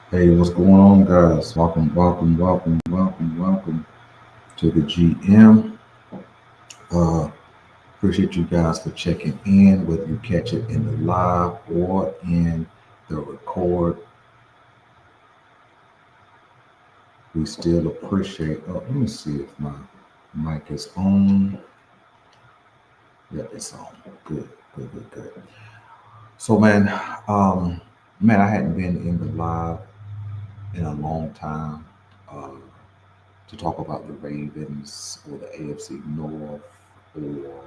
Hey, what's going on, guys? Welcome to the GM. Uh, Appreciate you guys for checking in, whether you catch it in the live or in the record. We still appreciate. Oh, let me see if my mic is on. Yeah, it's on. Good. So, um, man, I hadn't been in the live in a long time. Uh, to talk about the Ravens or the AFC North or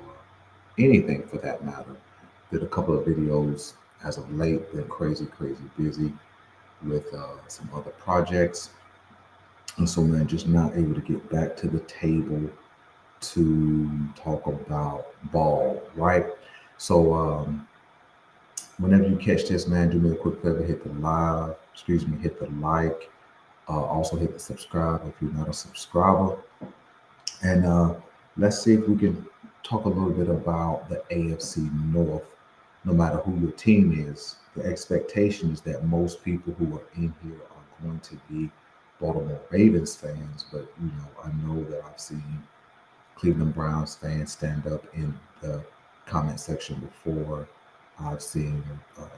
anything for that matter. Did a couple of videos as of late, been crazy busy with some other projects. And so, man, just not able to get back to the table to talk about ball, right? So, whenever you catch this, man, do me a quick favor, hit the live, excuse me, hit the like, also hit the subscribe if you're not a subscriber. And let's see if we can talk a little bit about the AFC North. No matter who your team is, the expectation is that most people who are in here are going to be Baltimore Ravens fans. But I know that I've seen Cleveland Browns fans stand up in the comment section before. I've seen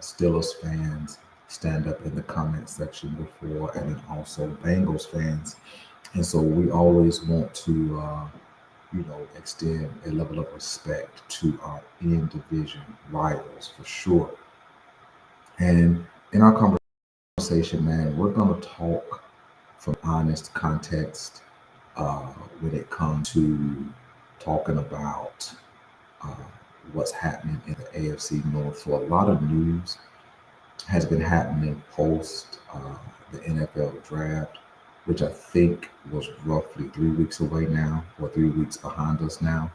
Steelers fans stand up in the comment section before, and then also Bengals fans. And so we always want to, extend a level of respect to our in division rivals for sure. And in our conversation, man, we're going to talk from honest context uh, when it comes to talking about uh, what's happening in the AFC North. So a lot of news has been happening post the NFL draft, which I think was roughly 3 weeks away now, or 3 weeks behind us now.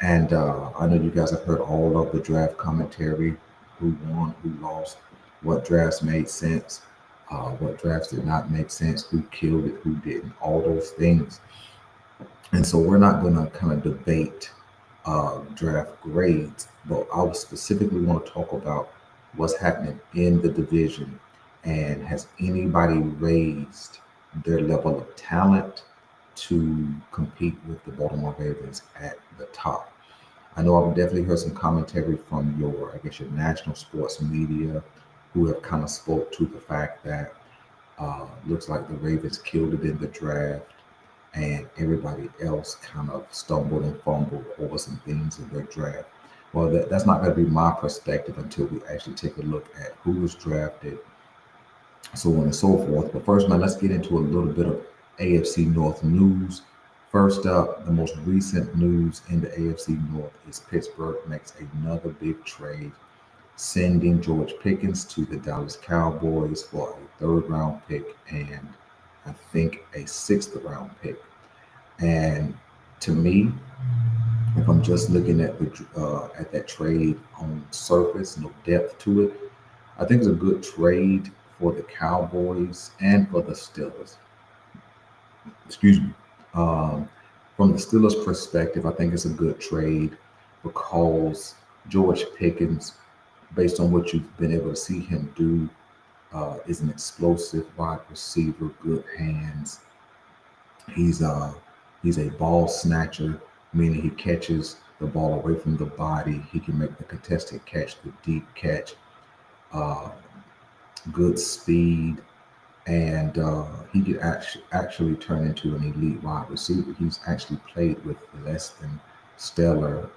And I know you guys have heard all of the draft commentary, who won, who lost, what drafts made sense, what drafts did not make sense, who killed it, who didn't, all those things. And so we're not going to kind of debate draft grades, but I would specifically want to talk about what's happening in the division and has anybody raised their level of talent to compete with the Baltimore Ravens at the top. I know I've definitely heard some commentary from your, I guess, your national sports media who have kind of spoke to the fact that looks like the Ravens killed it in the draft and everybody else kind of stumbled and fumbled over some things in their draft. Well, that's not going to be my perspective until we actually take a look at who was drafted, so on and so forth. But first, man, let's get into a little bit of AFC North news. First up, the most recent news in the AFC North is Pittsburgh makes another big trade, sending George Pickens to the Dallas Cowboys for a third round pick and I think a sixth round pick. And to me, if I'm just looking at the at that trade on surface, no depth to it, I think it's a good trade for the Cowboys and for the Steelers. Excuse me. Um, from the Steelers' perspective, I think it's a good trade because George Pickens, based on what you've been able to see him do, is an explosive wide receiver, good hands. He's uh he's a ball snatcher, meaning he catches the ball away from the body. He can make the contested catch, the deep catch, uh, good speed, and he could actually turn into an elite wide receiver. He's actually played with less than stellar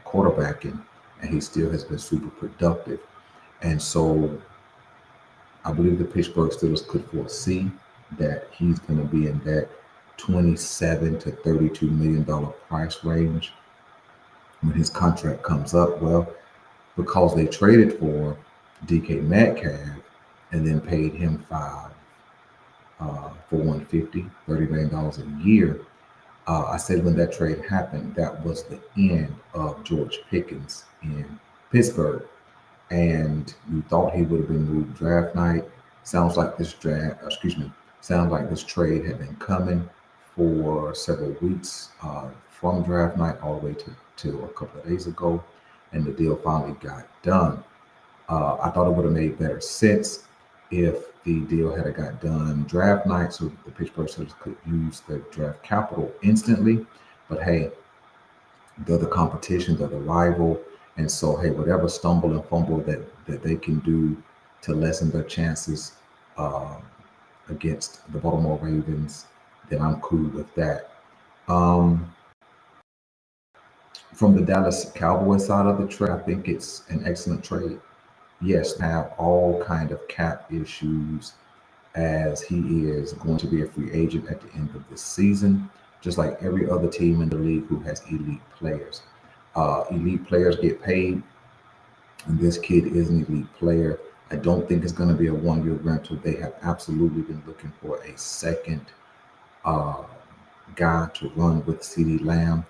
quarterbacking, and he still has been super productive. And so I believe the Pittsburgh Steelers could foresee that he's going to be in that 27 to 32 million dollar price range when his contract comes up. Well, because they traded for DK Metcalf and then paid him five for 150, $30 million a year. I said when that trade happened, that was the end of George Pickens in Pittsburgh, and you thought he would have been moved draft night. Sounds like this draft, excuse me, sounds like this trade had been coming for several weeks from draft night all the way to till a couple of days ago, and the deal finally got done. I thought it would have made better sense if the deal had it got done draft night, so the Pittsburgh Steelers could use the draft capital instantly. But hey, they're the competition, they're the rival, and so hey, whatever stumble and fumble that they can do to lessen their chances uh, against the Baltimore Ravens, then I'm cool with that. Um, from the Dallas Cowboys side of the trade, I think it's an excellent trade. Yes, have all kind of cap issues as he is going to be a free agent at the end of the season, just like every other team in the league who has elite players. Elite players get paid, and this kid is an elite player. I don't think it's going to be a 1 year rental. They have absolutely been looking for a second uh, guy to run with CeeDee Lamb.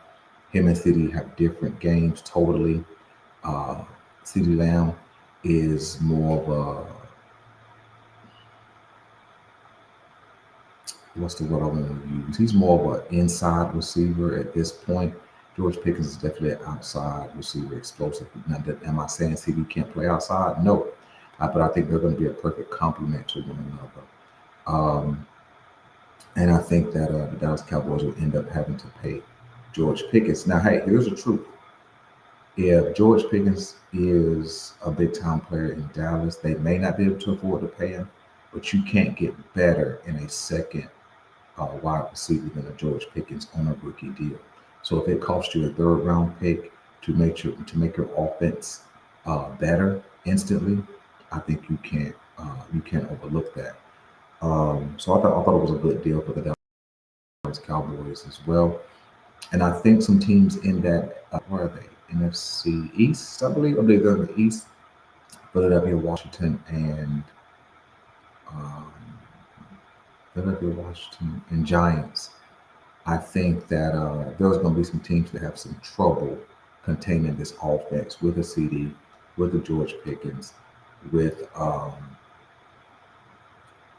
Him and CeeDee have different games totally. Uh, CeeDee Lamb is more of a, what's the word I want to use? He's more of an inside receiver at this point. George Pickens is definitely an outside receiver, explosive. Now, am I saying CD can't play outside? No. But I think they're going to be a perfect complement to one another. Um, and I think that the Dallas Cowboys will end up having to pay George Pickens. Now, hey, here's the truth. If George Pickens is a big time player in Dallas, they may not be able to afford to pay him, but you can't get better in a second wide receiver than a George Pickens on a rookie deal. So if it costs you a third round pick to make your offense better instantly, I think you can't overlook that. So I thought it was a good deal for the Dallas Cowboys as well. And I think some teams in that where are they? NFC East, I believe they're in the East. Philadelphia, Washington, and um, Philadelphia, Washington, and Giants. I think that there's going to be some teams that have some trouble containing this offense with a CD, with a George Pickens, with um,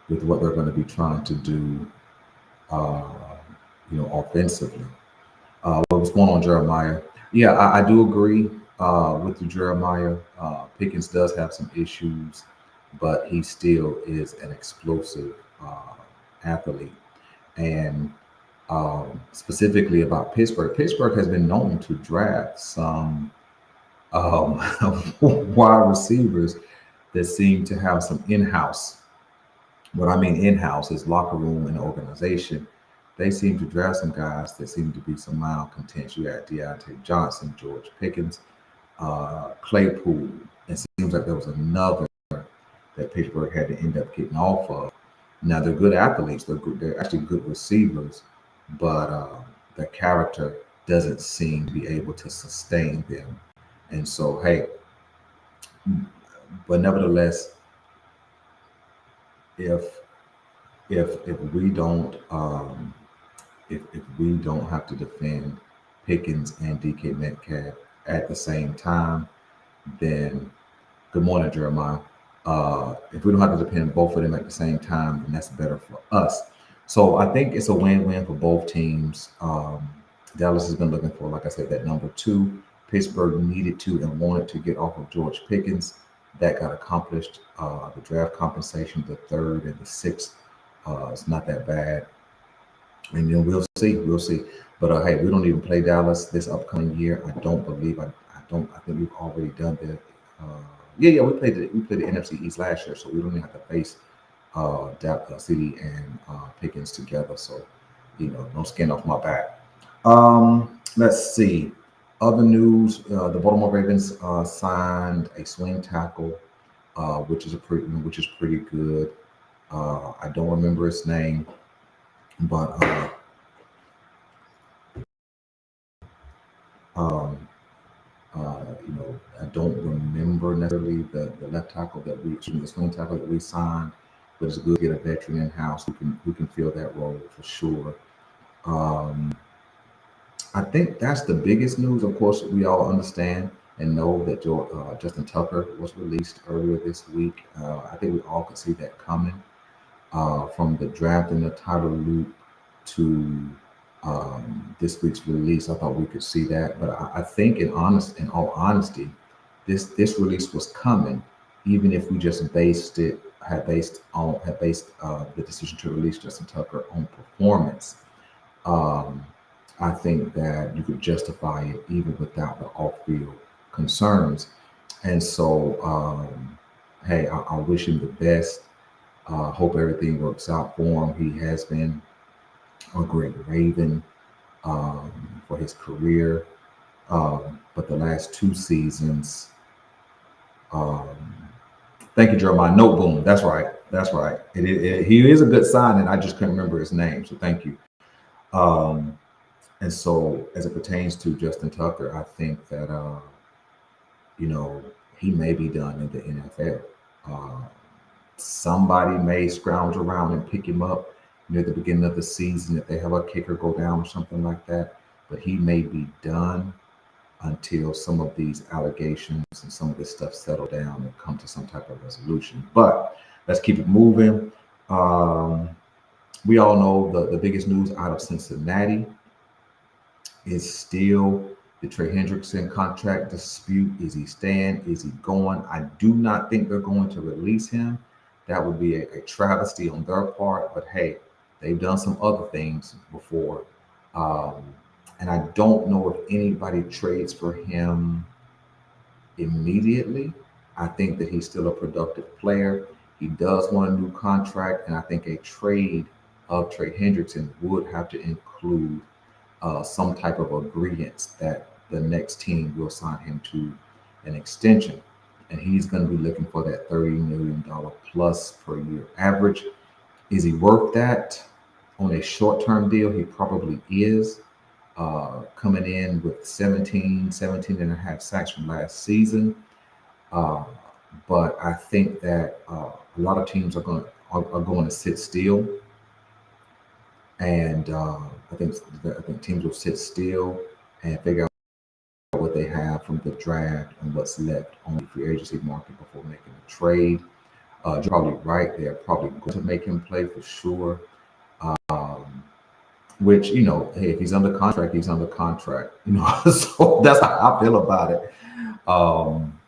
with what they're going to be trying to do, uh, offensively. What's going on, Jeremiah? Yeah, I do agree with you, Jeremiah. Pickens does have some issues, but he still is an explosive athlete. And specifically about Pittsburgh. Pittsburgh has been known to draft some um, wide receivers that seem to have some in-house. What I mean in-house is locker room and organization. They seem to draft some guys that seem to be some mild contention. You had Deontay Johnson, George Pickens, Claypool. It seems like there was another that Pittsburgh had to end up getting off of. Now they're good athletes. They're good. They're actually good receivers, but their character doesn't seem to be able to sustain them. And so, hey, but nevertheless, if if we don't if we don't have to defend Pickens and DK Metcalf at the same time, then good morning, Jeremiah. If we don't have to depend both of them at the same time, then that's better for us. So I think it's a win-win for both teams. Dallas has been looking for, like I said, that number two. Pittsburgh needed to and wanted to get off of George Pickens. That got accomplished. The draft compensation, the third and the sixth, it's not that bad. And then we'll see. We'll see. But hey, we don't even play Dallas this upcoming year. I don't believe. I don't. I think we've already done that. Yeah. We played the NFC East last year, so we don't even have to face City and Pickens together. So no skin off my back. Let's see. Other news: the Baltimore Ravens signed a swing tackle, which is pretty good. I don't remember his name, but um, I don't remember necessarily the left tackle the swing tackle that we signed, but it's good to get a veteran in house who can fill that role for sure. Um, I think that's the biggest news. Of course, we all understand and know that Justin Tucker was released earlier this week. I think we all could see that coming. From the draft and the title loop to this week's release. I thought we could see that, but I think, in all honesty, this release was coming, even if we just based it had based the decision to release Justin Tucker on performance. Um, I think that you could justify it even without the off-field concerns. And so, hey, I wish him the best. Hope everything works out for him. He has been a great Raven for his career. But the last two seasons, um, thank you, Jeremiah. No boom. That's right. That's right. He is a good sign, and I just couldn't remember his name. So thank you. Um, and so, as it pertains to Justin Tucker, I think that you know he may be done in the NFL. Uh, Somebody may scrounge around and pick him up near the beginning of the season if they have a kicker go down or something like that. But he may be done until some of these allegations and some of this stuff settle down and come to some type of resolution. But let's keep it moving. Um, we all know the biggest news out of Cincinnati is still the Trey Hendrickson contract dispute. Is he staying? Is he going? I do not think they're going to release him. That would be a travesty on their part. But hey, they've done some other things before. Um, and I don't know if anybody trades for him immediately. I think that he's still a productive player. He does want a new contract, and I think a trade of Trey Hendrickson would have to include some type of agreement that the next team will sign him to an extension. And he's going to be looking for that $30 million plus per year average. Is he worth that on a short term deal? He probably is. Coming in with 17 and a half sacks from last season. Uh, but I think that a lot of teams are going to sit still, and I think teams will sit still and figure out what they have from the draft and what's left on the free agency market before making a trade. You're probably right; they're probably going to make him play for sure. Um, which hey, if he's under contract, he's under contract. So that's how I feel about it. Um,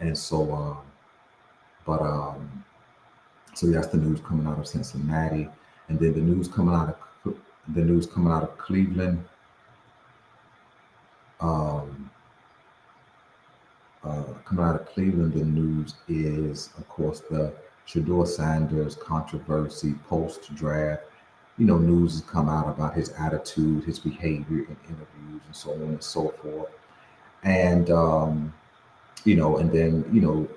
and so, but so that's the news coming out of Cincinnati, and then the news coming out of Cleveland. Um, Coming out of Cleveland, the news is, of course, the Shador Sanders controversy post draft. News has come out about his attitude, his behavior in interviews, and so on and so forth. And and then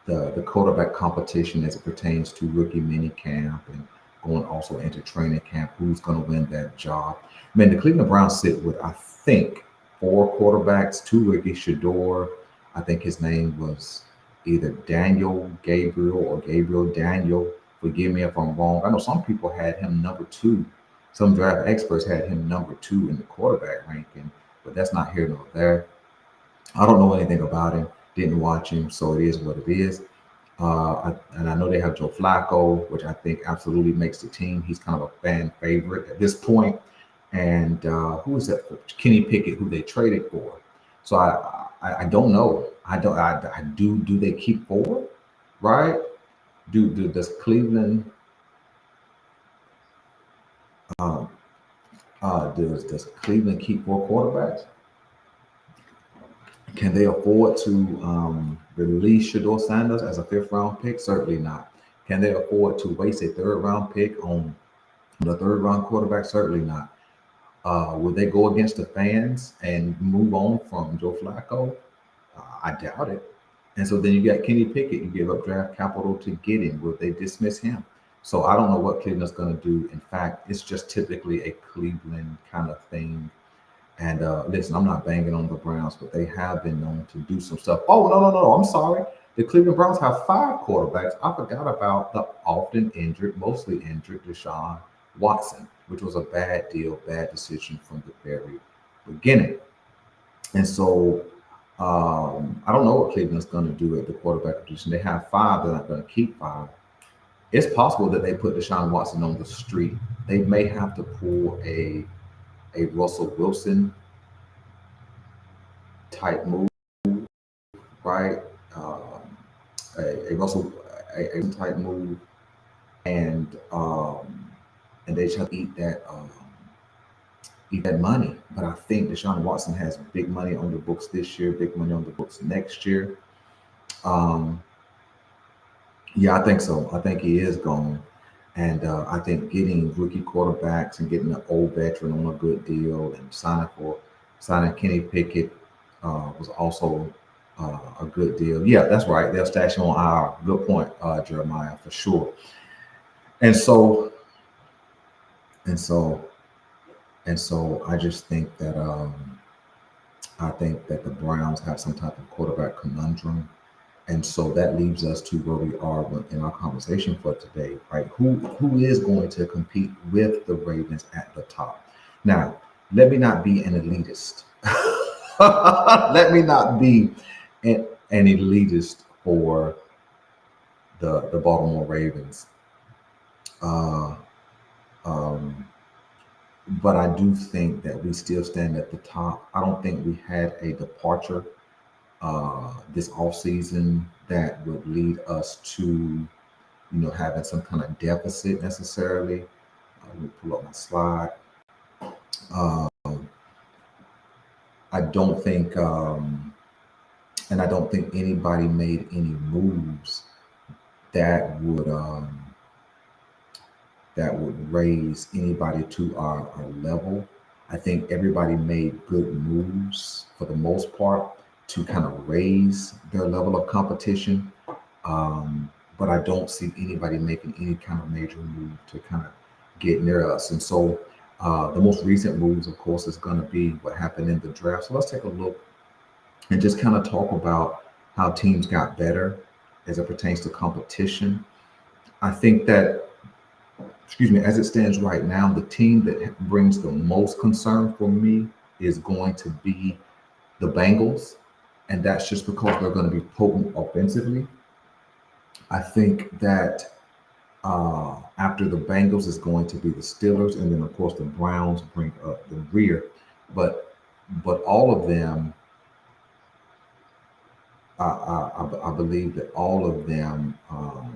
the quarterback competition as it pertains to rookie mini camp and going also into training camp. Who's going to win that job? I mean, the Cleveland Browns sit with, I think, four quarterbacks, two rookies. Shador, I think his name was either Daniel Gabriel or Gabriel Daniel. Forgive me if I'm wrong. I know some people had him number two. Some draft experts had him number two in the quarterback ranking, but that's not here nor there. I don't know anything about him. Didn't watch him, so it is what it is. And I know they have Joe Flacco, which I think absolutely makes the team. He's kind of a fan favorite at this point. And who is that? Kenny Pickett, who they traded for. So I don't know. I do they keep four, right? Does Cleveland um, does Cleveland keep four quarterbacks? Can they afford to release Shador Sanders as a fifth round pick? Certainly not. Can they afford to waste a third round pick on the third round quarterback? Certainly not. Would they go against the fans and move on from Joe Flacco? I doubt it. And so then you got Kenny Pickett. You give up draft capital to get him. Will they dismiss him? So I don't know what Cleveland's going to do. In fact, it's just typically a Cleveland kind of thing. And listen, I'm not banging on the Browns, but they have been known to do some stuff. Oh, no, no, no, no. I'm sorry. The Cleveland Browns have five quarterbacks. I forgot about the often injured, mostly injured Deshaun Watson, which was a bad deal, bad decision from the very beginning. And so I don't know what Cleveland's going to do at the quarterback position. They have five. They're not going to keep five. It's possible that they put Deshaun Watson on the street. They may have to pull a Russell Wilson type move, right? Um, a Russell. a type move, and they try to eat that money. But I think Deshaun Watson has big money on the books this year, big money on the books next year. Um, yeah, I think so. I think he is gone. And I think getting rookie quarterbacks and getting an old veteran on a good deal and signing Kenny Pickett was also a good deal. Yeah, that's right. They'll stash him on our good point, Jeremiah, for sure. And so and so and so I just think that I think that the Browns have some type of quarterback conundrum. And so that leaves us to where we are in our conversation for today, right? Who is going to compete with the Ravens at the top? Now, let me not be an elitist. Let me not be an elitist for the Baltimore Ravens. Uh, um, but I do think that we still stand at the top. I don't think we had a departure this offseason that would lead us to, having some kind of deficit necessarily. Let me pull up my slide. Uh, I don't think, and I don't think anybody made any moves that would raise anybody to our level. I think everybody made good moves for the most part to kind of raise their level of competition. But I don't see anybody making any kind of major move to kind of get near us. And so the most recent moves, of course, is going to be what happened in the draft. So let's take a look and just kind of talk about how teams got better as it pertains to competition. I think that, excuse me, as it stands right now, the team that brings the most concern for me is going to be the Bengals. And that's just because they're going to be potent offensively. I think that after the Bengals is going to be the Steelers, and then of course the Browns bring up the rear. But all of them, I believe that all of them are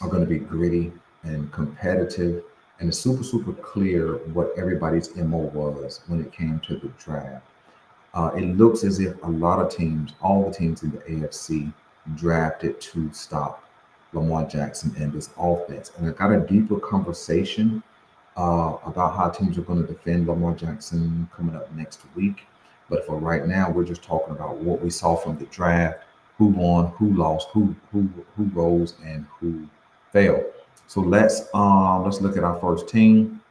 going to be gritty and competitive, and it's super clear what everybody's MO was when it came to the draft. It looks as if a lot of teams, all the teams in the AFC, drafted to stop Lamar Jackson and this offense. And I got a deeper conversation about how teams are going to defend Lamar Jackson coming up next week. But for right now, we're just talking about what we saw from the draft, who won, who lost, who rose, and who fell. So let's look at our first team.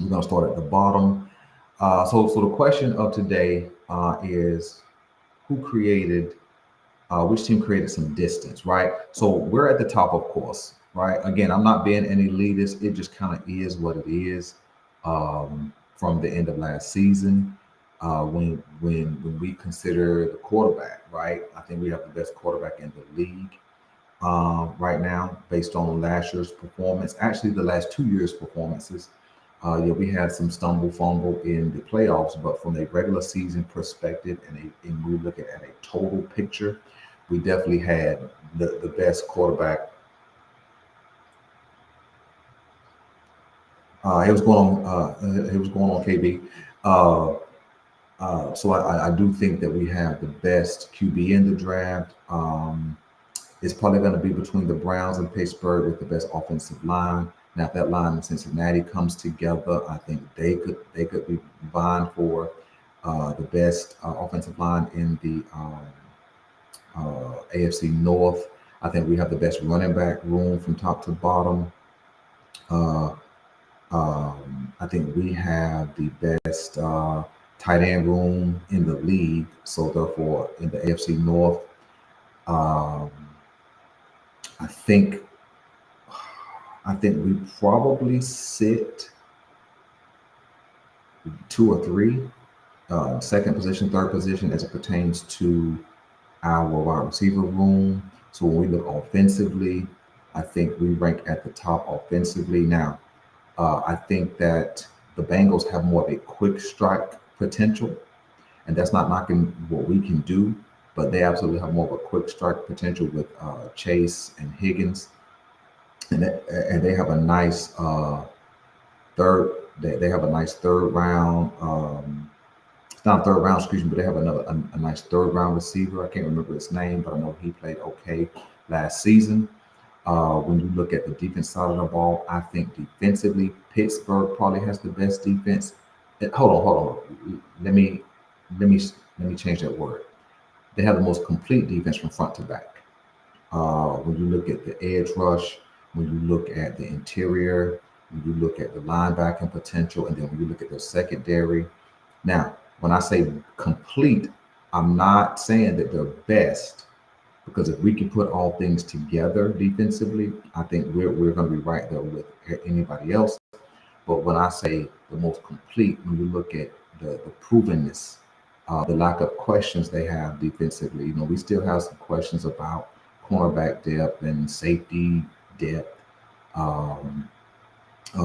We're going to start at the bottom. So the question of today is who created, which team created some distance, right? So we're at the top, of course, right? Again, I'm not being an elitist. It just kind of is what it is from the end of last season. When we consider the quarterback, right? I think we have the best quarterback in the league right now, based on last year's performance. Actually, the last 2 years' performances. Yeah, we had some stumble fumble in the playoffs, but from a regular season perspective and we look at a total picture, we definitely had the best quarterback. It was going on. It was going on, KB. Uh, so I do think that we have the best QB in the draft. It's probably going to be between the Browns and Pittsburgh with the best offensive line. Now, if that line in Cincinnati comes together, I think they could be vying for the best offensive line in the AFC North. I think we have the best running back room from top to bottom. Uh, I think we have the best tight end room in the league. So therefore, in the AFC North, um, I think I think we probably sit 2 or 3, second position, third position as it pertains to our wide receiver room. So when we look offensively, I think we rank at the top offensively. Now, I think that the Bengals have more of a quick strike potential, and that's not knocking what we can do. but they absolutely have more of a quick strike potential with Chase and Higgins, and they have a nice third. They have a nice third round. It's not a third round, excuse me, but they have a nice third round receiver. I can't remember his name, but I know he played okay last season. When you look at the defense side of the ball, I think defensively, Pittsburgh probably has the best defense. Hold on. Let me let me change that word. They have the most complete defense from front to back. When you look at the edge rush, when you look at the interior, when you look at the linebacking potential, and then when you look at the secondary. Now, when I say complete, I'm not saying that they're best, because if we can put all things together defensively, I think we're going to be right there with anybody else. But when I say the most complete, when you look at the provenness, the lack of questions they have defensively, we still have some questions about cornerback depth and safety depth, um,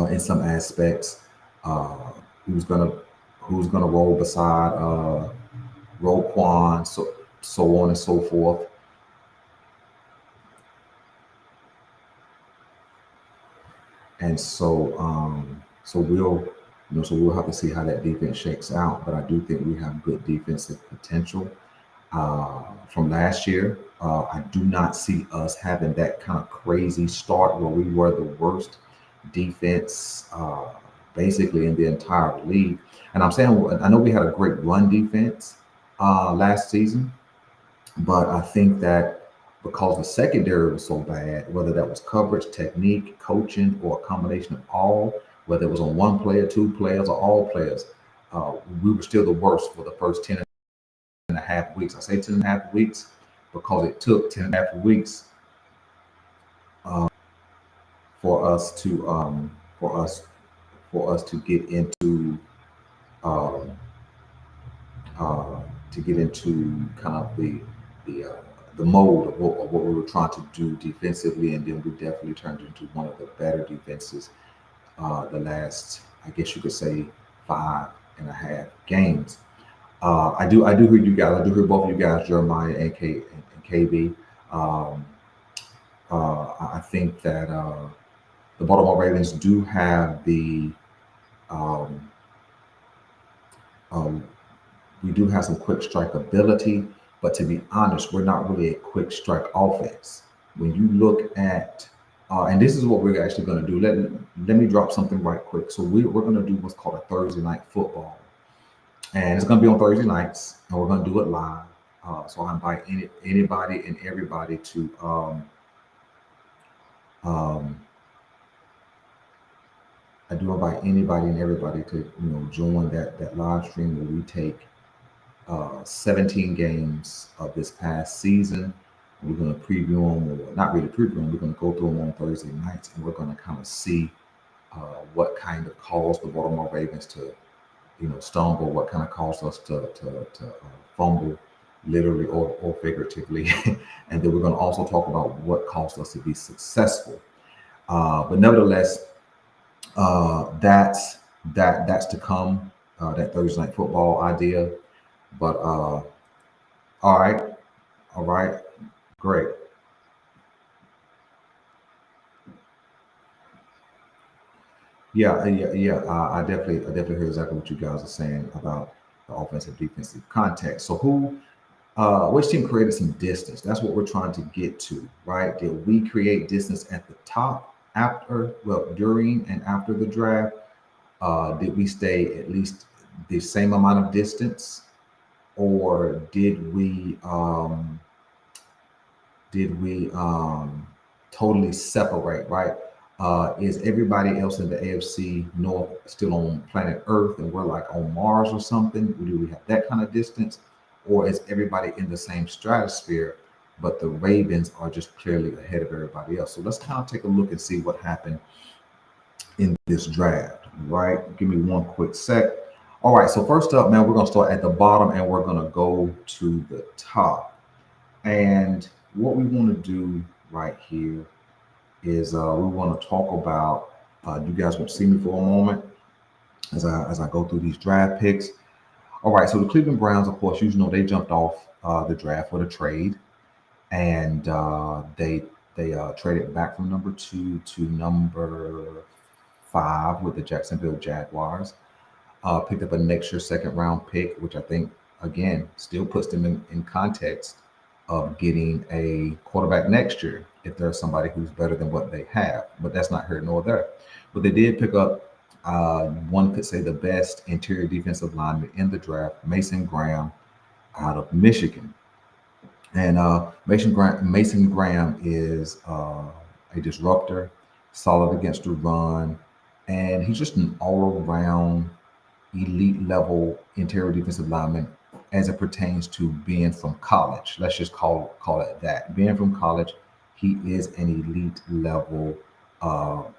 in some aspects. Uh, who's gonna who's gonna roll beside Roquan, so on and so forth. And so we'll have to see how that defense shakes out. But I do think we have good defensive potential from last year. I do not see us having that kind of crazy start where we were the worst defense basically in the entire league. And I'm saying, I know we had a great run defense last season, but I think that because the secondary was so bad, whether that was coverage, technique, coaching, or a combination of all, whether it was on one player, two players, or all players, we were still the worst for the first 10 and a half weeks. I say 10 and a half weeks because it took 10 and a half weeks for us to for us for us um, to get into kind of the the mode of what we were trying to do defensively, and then we definitely turned into one of the better defenses the last, I guess you could say, 5.5 games. I do hear you guys. I do hear both of you guys, Jeremiah and KB. Um, I think that the Baltimore Ravens do have um, um, we do have some quick strike ability, but to be honest, we're not really a quick strike offense. When you look at, and this is what we're actually going to do. Let me drop something right quick. So we're going to do what's called a Thursday night football, and it's going to be on Thursday nights, and we're going to do it live. So I invite anybody and everybody to um, I do invite anybody and everybody to join that live stream where we take 17 games of this past season. We're going to preview them, or not really preview them. We're going to go through them on Thursday nights, and we're going to kind of see what kind of caused the Baltimore Ravens to, stumble, what kind of caused us to fumble, literally or figuratively, and then we're going to also talk about what caused us to be successful. But nevertheless, that's to come. That Thursday night football idea, but all right, all right, great. Yeah. I definitely hear exactly what you guys are saying about the offensive defensive context. So which team created some distance? That's what we're trying to get to, right? Did we create distance at the top during and after the draft? Did we stay at least the same amount of distance, or did we totally separate, right? Is everybody else in the AFC North still on planet Earth and we're like on Mars or something? Do we have that kind of distance? Or is everybody in the same stratosphere, but the Ravens are just clearly ahead of everybody else? So let's kind of take a look and see what happened in this draft, right? Give me one quick sec. All right, so first up, man, we're going to start at the bottom and we're going to go to the top. And what we want to do right here is we want to talk about. You guys want to see me for a moment as I go through these draft picks. All right, so the Cleveland Browns, of course, they jumped off the draft with a trade, and they traded back from number 2 to number 5 with the Jacksonville Jaguars. Picked up a next year second round pick, which I think again still puts them in context of getting a quarterback next year if there's somebody who's better than what they have. But that's not here nor there. But they did pick up one could say the best interior defensive lineman in the draft, Mason Graham out of Michigan. And Mason Graham is a disruptor, solid against the run, and he's just an all around elite level interior defensive lineman as it pertains to being from college. Let's just call it that. Being from college, he is an elite level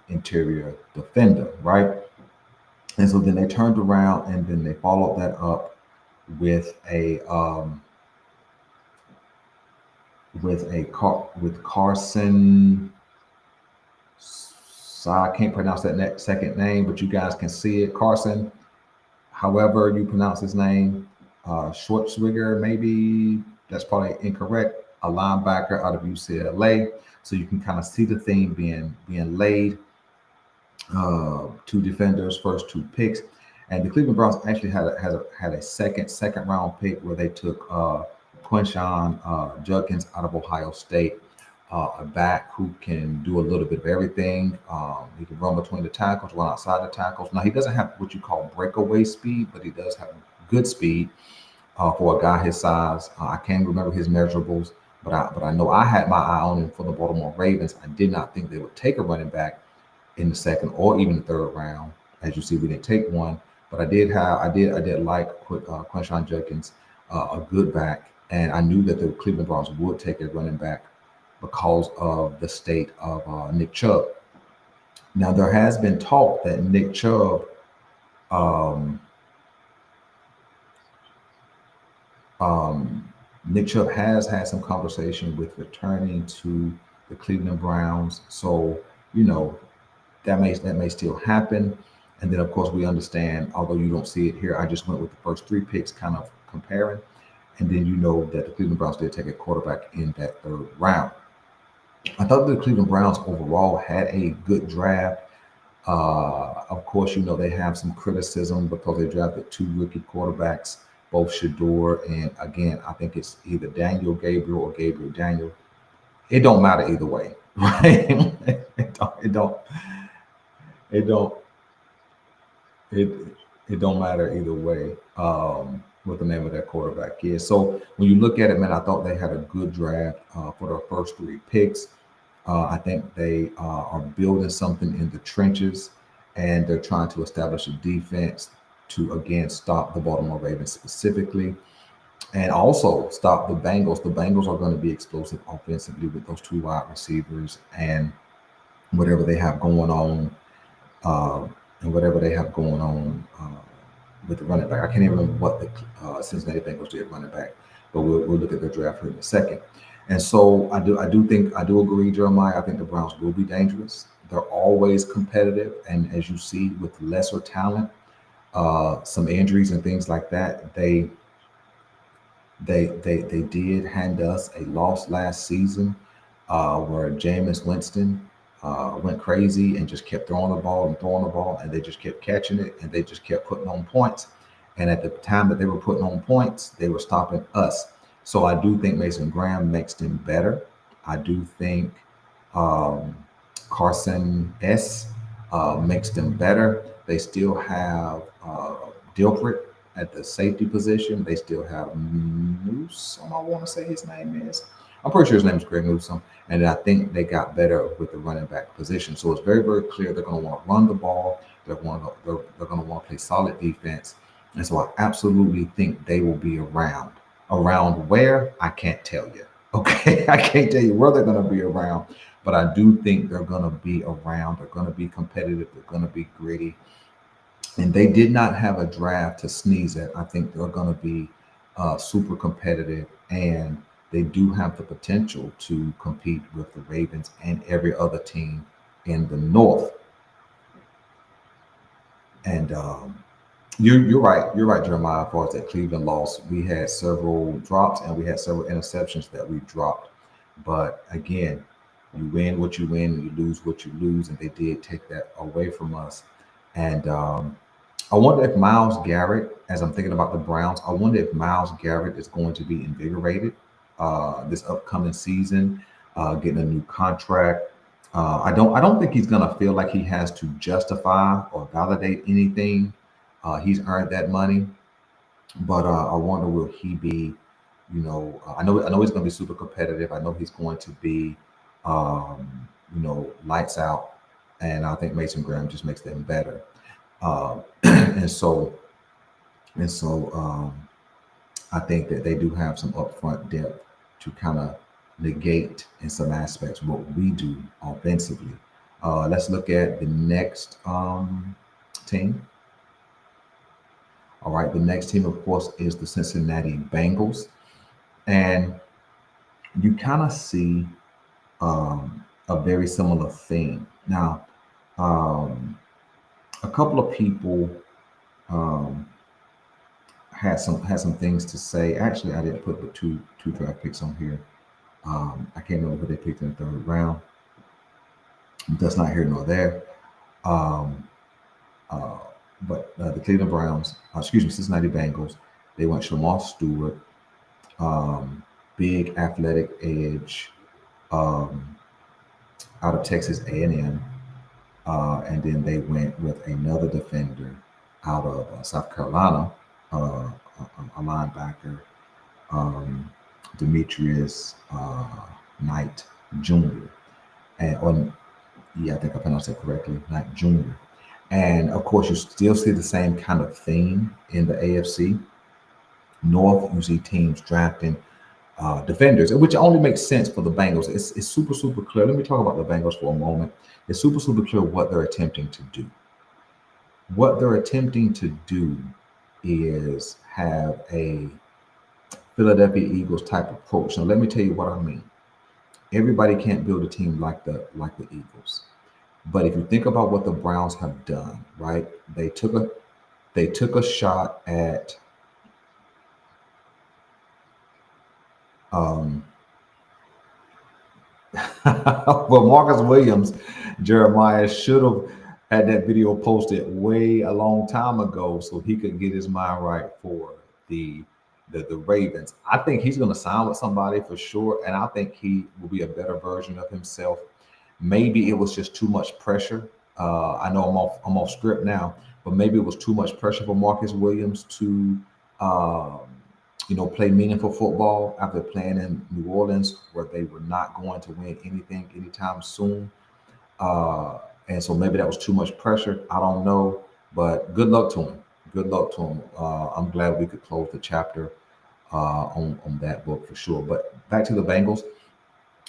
interior defender, right? And so then they turned around and then they followed that up with with Carson. So I can't pronounce that second name, but you guys can see it. Carson, however you pronounce his name, Schwartzwigger, maybe that's probably incorrect. A linebacker out of UCLA. So you can kind of see the theme being laid. Two defenders, first two picks, and the Cleveland Browns actually had a second round pick where they took Quinshon Judkins out of Ohio State, a back who can do a little bit of everything. He can run between the tackles, run outside the tackles. Now he doesn't have what you call breakaway speed, but he does have good speed for a guy his size. I can't remember his measurables, but I know I had my eye on him for the Baltimore Ravens. I did not think they would take a running back in the second or even the third round. As you see, we didn't take one, but I did like Quinshon Judkins, a good back, and I knew that the Cleveland Browns would take a running back because of the state of Nick Chubb. Now there has been talk that um, Nick Chubb has had some conversation with returning to the Cleveland Browns. So you know that may still happen. And then, of course, we understand, although you don't see it here, I just went with the first three picks, kind of comparing. And then you know that the Cleveland Browns did take a quarterback in that third round. I thought the Cleveland Browns overall had a good draft. Of course, you know, they have some criticism because they drafted two rookie quarterbacks, both Shador and, again, I think it's either Daniel Gabriel or Gabriel Daniel. It don't matter either way, right? It don't it it don't matter either way what the name of that quarterback is. So when you look at it, man, I thought they had a good draft for their first three picks. I think they are building something in the trenches, and they're trying to establish a defense to again stop the Baltimore Ravens specifically, and also stop the Bengals. The Bengals are going to be explosive offensively with those two wide receivers and whatever they have going on uh, and whatever they have going on with the running back. I can't even remember what the Cincinnati Bengals did running back, but we'll look at their draft here in a second. And so I do agree, Jeremiah. I think the Browns will be dangerous. They're always competitive, and as you see with lesser talent, some injuries and things like that, they did hand us a loss last season where Jameis Winston went crazy and just kept throwing the ball and throwing the ball, and they just kept catching it and they just kept putting on points. And at the time that they were putting on points, they were stopping us. So I do think Mason Graham makes them better. I do think um, Carson S makes them better. They still have Dilbert at the safety position. They still have Newsom, I want to say his name is. I'm pretty sure his name is Greg Newsom. And I think they got better with the running back position. So it's very, very clear they're going to want to run the ball. They're going to want to play solid defense. And so I absolutely think they will be around. Around where? I can't tell you. Okay. I can't tell you where they're going to be around. But I do think they're going to be around. They're going to be competitive. They're going to be gritty. And they did not have a draft to sneeze at. I think they're going to be super competitive, and they do have the potential to compete with the Ravens and every other team in the North. And You're right. You're right, Jeremiah. As far as that Cleveland loss, we had several drops and we had several interceptions that we dropped. But again, you win what you win, you lose what you lose, and they did take that away from us. And I wonder if Miles Garrett, as I'm thinking about the Browns, I wonder if Miles Garrett is going to be invigorated this upcoming season, getting a new contract. I don't think he's going to feel like he has to justify or validate anything. He's earned that money, but I wonder will he be, I know he's going to be super competitive. I know he's going to be, lights out, and I think Mason Graham just makes them better. And so I think that they do have some upfront depth to kind of negate in some aspects what we do offensively. Let's look at the next team. All right, the next team, of course, is the Cincinnati Bengals, and you kind of see a very similar thing. Now, um, a couple of people um, had some things to say. Actually, I didn't put the two draft picks on here. I can't remember who they picked in the third round. That's not here nor there. Um, uh, but the Cleveland Browns, excuse me, Cincinnati Bengals, they went Shamar Stewart, um, big athletic edge um, out of Texas A&M, and then they went with another defender out of South Carolina, a linebacker, um, Demetrius Knight Jr. And or yeah, I think I pronounced that correctly, Knight Jr. And of course, you still see the same kind of theme in the AFC North. You see teams drafting defenders, which only makes sense for the Bengals. It's super, super clear. Let me talk about the Bengals for a moment. It's super, super clear what they're attempting to do. What they're attempting to do is have a Philadelphia Eagles type approach. Now, let me tell you what I mean. Everybody can't build a team like the Eagles. But if you think about what the Browns have done, right? They took a shot at um, well, Marcus Williams, Jeremiah should have had that video posted way a long time ago so he could get his mind right for the the Ravens. I think he's going to sign with somebody for sure, and I think he will be a better version of himself. Maybe it was just too much pressure. I know I'm off script now, but maybe it was too much pressure for Marcus Williams to um, play meaningful football after playing in New Orleans, where they were not going to win anything anytime soon. Uh, and so maybe that was too much pressure. I don't know, but good luck to him. Good luck to him. I'm glad we could close the chapter on that book for sure. But back to the Bengals,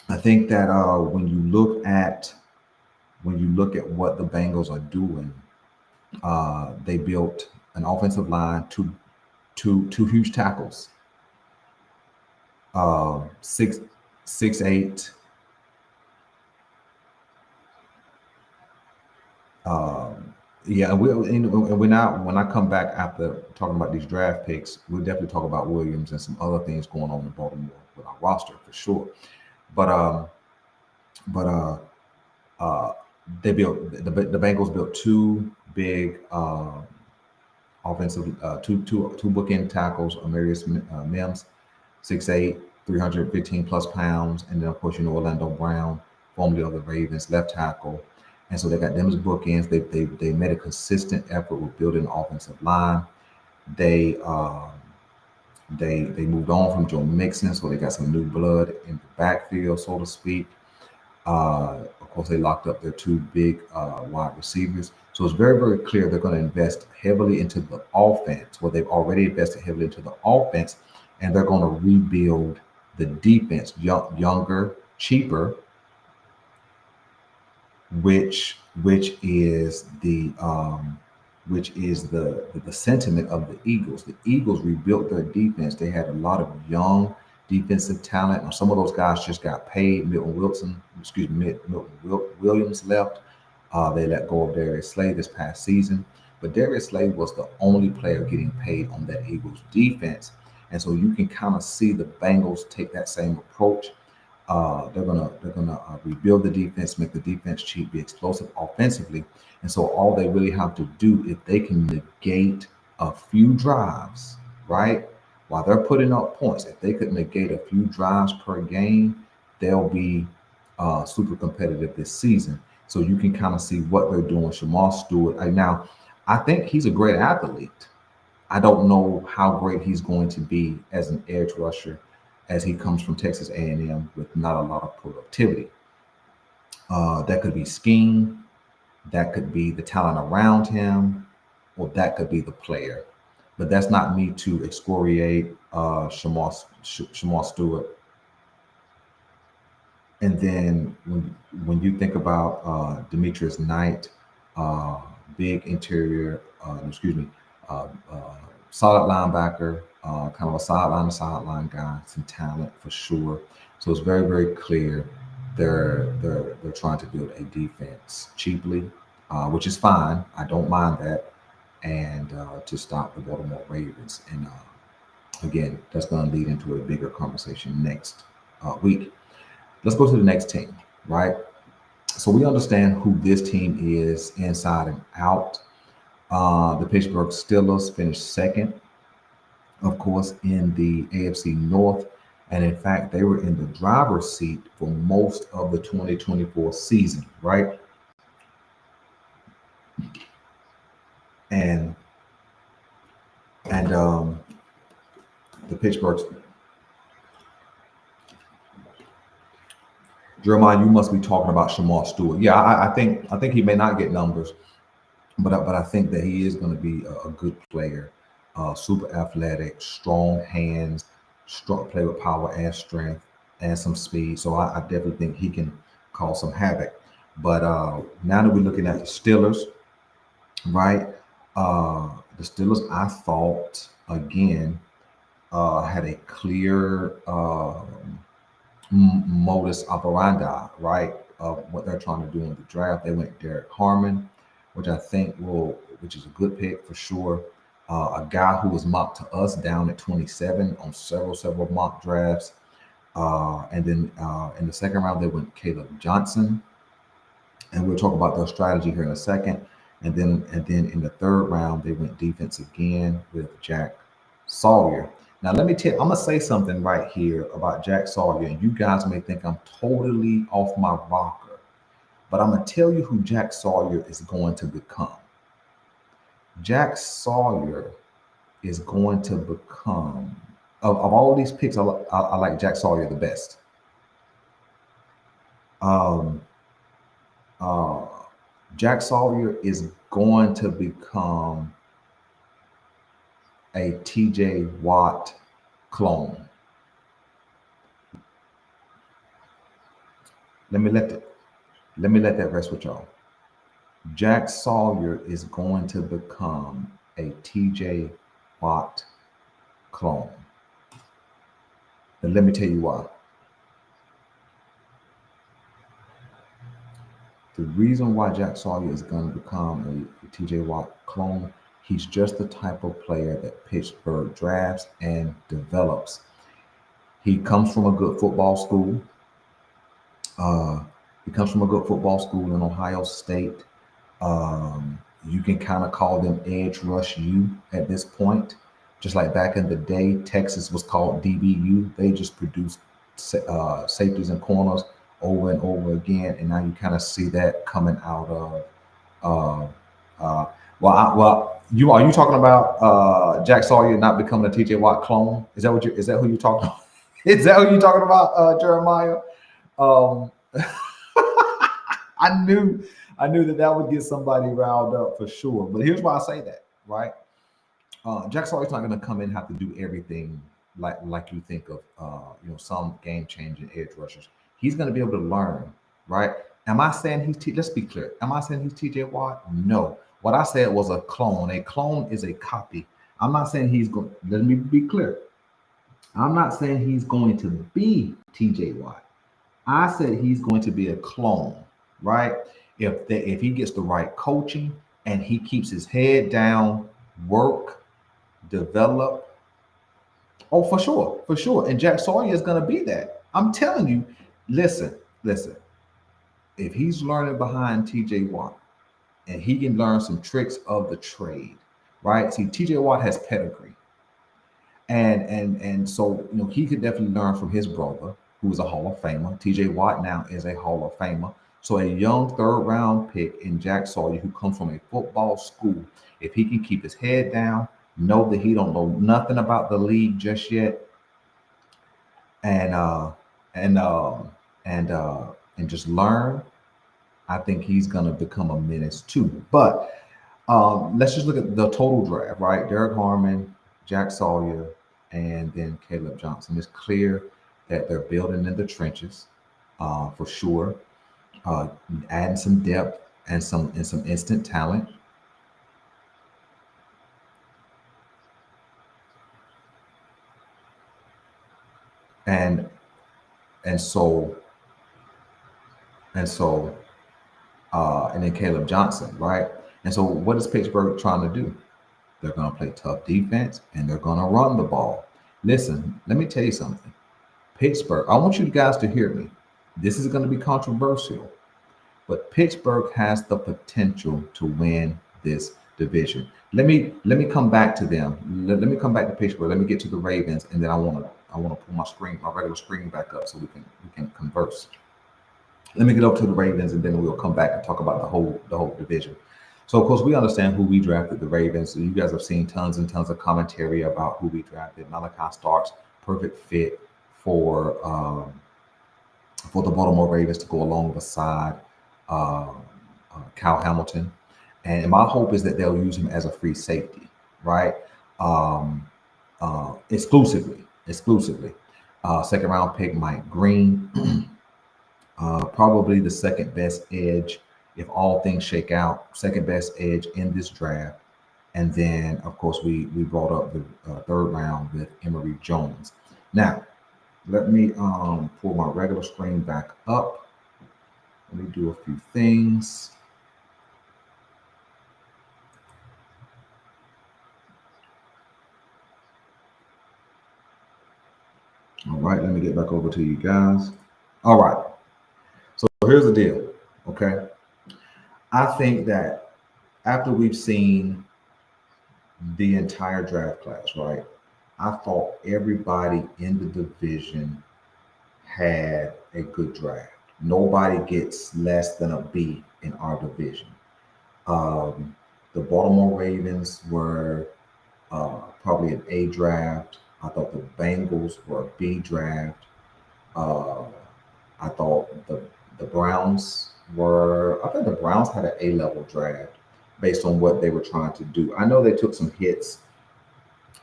I think that when you look at what the Bengals are doing, they built an offensive line, two huge tackles, six 6'8". Um, yeah, and we're not when I come back after talking about these draft picks, we'll definitely talk about Williams and some other things going on in Baltimore with our roster for sure. But but uh, they built the Bengals built two big offensive two bookend tackles, Amarius Mims, 6'8", 315 plus pounds, and then of course Orlando Brown, formerly of the Ravens, left tackle. And so they got them as bookends. They made a consistent effort with building the offensive line. They they moved on from Joe Mixon, so they got some new blood in the backfield, so to speak. Of course, they locked up their two big wide receivers. So it's very, very clear they're going to invest heavily into the offense. Well, they've already invested heavily into the offense, and they're going to rebuild the defense, younger, cheaper, which is the sentiment of the Eagles. The Eagles rebuilt their defense. They had a lot of young defensive talent. Now, some of those guys just got paid. Milton Williams left. They let go of Darius Slay this past season. but Darius Slay was the only player getting paid on that Eagles defense. And so you can kind of see the Bengals take that same approach. They're gonna rebuild the defense, make the defense cheap, be explosive offensively, and so all they really have to do, if they can negate a few drives, right, while they're putting up points, if they could negate a few drives per game, they'll be super competitive this season. So you can kind of see what they're doing. Shamar Stewart. Now, I think he's a great athlete. I don't know how great he's going to be as an edge rusher, as he comes from Texas A&M with not a lot of productivity. That could be scheme, that could be the talent around him, or that could be the player. But that's not me to excoriate Shamar Stewart. And then when you think about Demetrius Knight, uh, big interior, excuse me, solid linebacker, kind of a sideline to sideline guy, some talent for sure. So it's very very clear they're trying to build a defense cheaply, which is fine. I don't mind that, and to stop the Baltimore Ravens. And again, that's going to lead into a bigger conversation next week. Let's go to the next team, right? So we understand who this team is inside and out. The Pittsburgh Steelers finished second, of course, in the AFC North. And in fact, they were in the driver's seat for most of the 2024 season, right? And and the Pittsburgh Jeremiah, you must be talking about Shamar Stewart. Yeah, I think he may not get numbers, but I think that he is going to be a good player, super athletic, strong hands, strong play with power and strength and some speed. So I definitely think he can cause some havoc. But now that we're looking at the Steelers, right? The Steelers, I thought again had a clear modus operandi, right, of what they're trying to do in the draft. They went Derek Harmon, which I think which is a good pick for sure. A guy who was mocked to us down at 27 on several mock drafts. And then in the second round, they went Caleb Johnson, and we'll talk about their strategy here in a second. And then in the third round, they went defense again with Jack Sawyer. Now let me tell I'm gonna say something right here about Jack Sawyer, and you guys may think I'm totally off my rocker, but I'm gonna tell you who Jack Sawyer is going to become. Jack Sawyer is going to become of all these picks, I like Jack Sawyer the best. Um, uh, Jack Sawyer is going to become a TJ Watt clone. Let me let that rest with y'all. Jack Sawyer is going to become a TJ Watt clone. And let me tell you why. The reason why Jack Sawyer is going to become a TJ Watt clone, he's just the type of player that Pittsburgh drafts and develops. He comes from a good football school. Uh, he comes from a good football school in Ohio State. You can kind of call them edge rush U at this point. Just like back in the day, Texas was called DBU. They just produced safeties and corners over and over again, and now you kind of see that coming out of. Uh, uh, you are you talking about Jack Sawyer not becoming a TJ Watt clone? Is that who you're talking about? Is that who you're talking about, Jeremiah? Um, I knew that would get somebody riled up for sure. But here's why I say that, right? Jack Sawyer's not going to come in and have to do everything like you think of, some game changing edge rushers. He's going to be able to learn, right? Am I saying let's be clear. Am I saying he's TJ Watt? No. What I said was a clone. A clone is a copy. I'm not saying he's going. Let me be clear. I'm not saying he's going to be TJ Watt. I said he's going to be a clone, right? If he gets the right coaching, and he keeps his head down, work, develop. Oh, for sure, for sure. And Jack Sawyer is going to be that. I'm telling you. Listen, listen. If he's learning behind T.J. Watt, and he can learn some tricks of the trade, right? See, T.J. Watt has pedigree, and so he could definitely learn from his brother, who is a Hall of Famer. T.J. Watt now is a Hall of Famer. So a young third round pick in Jack Sawyer, who comes from a football school, if he can keep his head down, know that he don't know nothing about the league just yet, and and and and just learn, I think he's gonna become a menace too. But let's just look at the total draft, right? Derek Harmon, Jack Sawyer, and then Caleb Johnson. It's clear that they're building in the trenches, for sure. Uh, Adding some depth and some instant talent, and and so and so and then Caleb Johnson, right? And so what is Pittsburgh trying to do? They're going to play tough defense and they're going to run the ball. Listen, let me tell you something. Pittsburgh, I want you guys to hear me. This is going to be controversial, but Pittsburgh has the potential to win this division. Let me come back to them. Let me come back to Pittsburgh. Let me get to the Ravens, and then I want to pull my regular screen back up so we can converse. Let me get up to the Ravens, and then we'll come back and talk about the whole division. So, of course, we understand who we drafted, the Ravens. So you guys have seen tons and tons of commentary about who we drafted. Malachi Starks, perfect fit for for the Baltimore Ravens to go along beside uh, Cal Hamilton. And my hope is that they'll use him as a free safety, right? Um, exclusively. Second round pick, Mike Green. Probably the second best edge if all things shake out. Second best edge in this draft, and then of course we brought up the third round with Emory Jones. Now let me pull my regular screen back up. Let me do a few things. All right, let me get back over to you guys. All right, so here's the deal. Okay, I think that after we've seen the entire draft class, right? I thought everybody in the division had a good draft. Nobody gets less than a B in our division. Um, the Baltimore Ravens were probably an A draft. I thought the Bengals were a B draft. Uh, I thought the Browns were. I think the Browns had an A level draft based on what they were trying to do. I know they took some hits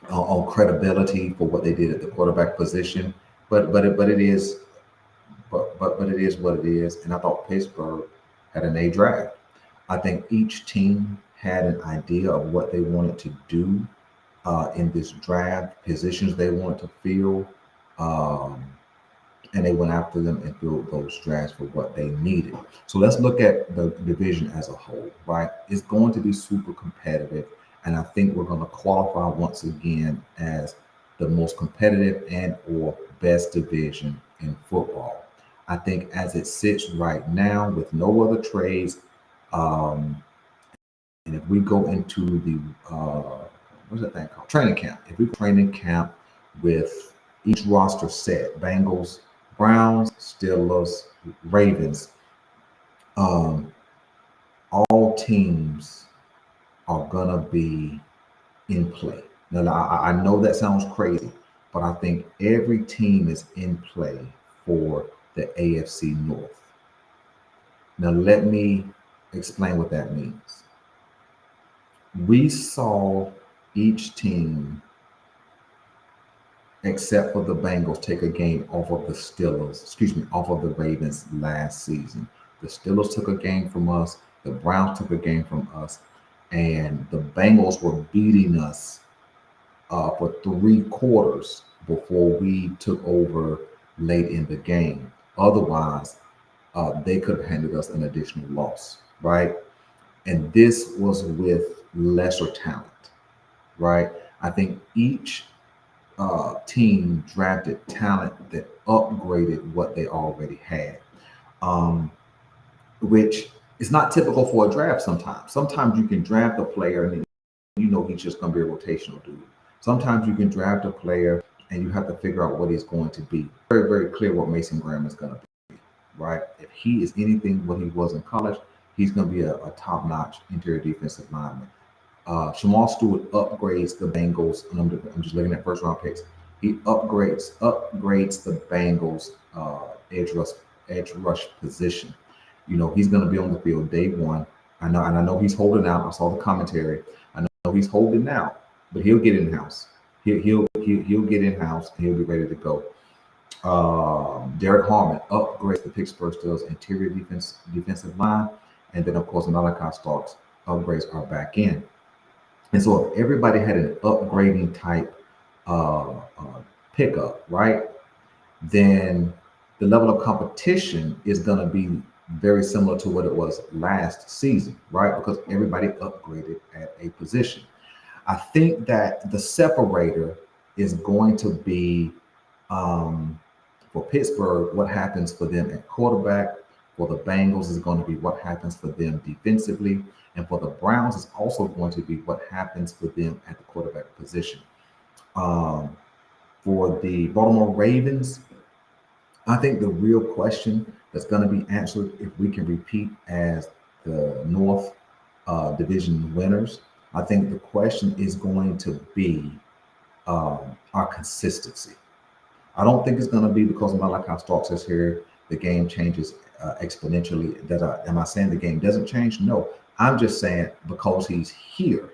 on credibility for what they did at the quarterback position, but it is what it is. And I thought Pittsburgh had an A draft. I think each team had an idea of what they wanted to do in this draft, positions they wanted to fill, um, and they went after them and filled those drafts for what they needed. So let's look at the division as a whole, right? It's going to be super competitive, and I think we're going to qualify once again as the most competitive and or best division in football. I think as it sits right now, with no other trades, um, and if we go into the what's that thing called? Training camp. If we training camp with each roster set, Bengals, Browns, Steelers, Ravens, um, all teams are gonna be in play. Now I know that sounds crazy, but I think every team is in play for the AFC North. Now let me explain what that means. We saw each team except for the Bengals take a game off of the Steelers, excuse me, off of the Ravens last season. The Steelers took a game from us, the Browns took a game from us, and the Bengals were beating us for 3 quarters before we took over late in the game. Otherwise, they could have handed us an additional loss, right? And this was with lesser talent, right? I think each team drafted talent that upgraded what they already had, um, which is not typical for a draft sometimes. Sometimes you can draft a player and you know he's just going to be a rotational dude. Sometimes you can draft a player and you have to figure out what he's going to be. Very, very clear what Mason Graham is going to be, right? If he is anything what he was in college, he's going to be a top-notch interior defensive lineman. Shamal Stewart upgrades the Bengals, and I'm just looking at first round picks. He upgrades the Bengals edge rush position. You know, he's going to be on the field day one. I know he's holding out. I saw the commentary. I know he's holding out, but he'll get in house. He'll get in house and he'll be ready to go. Derek Harmon upgrades the Pittsburgh Steelers interior defensive line, and then of course Malachi Starks upgrades our back end. And so if everybody had an upgrading type pickup, right, then the level of competition is going to be very similar to what it was last season, right? Because everybody upgraded at a position. I think that the separator is going to be um, for Pittsburgh, what happens for them at quarterback. For the Bengals is going to be what happens for them defensively. And for the Browns is also going to be what happens for them at the quarterback position. Um, for the Baltimore Ravens, I think the real question that's going to be answered if we can repeat as the North Division winners, I think the question is going to be our consistency. I don't think it's going to be because Malachi Starks is here, the game changes exponentially. Am I saying the game doesn't change? No. I'm just saying because he's here,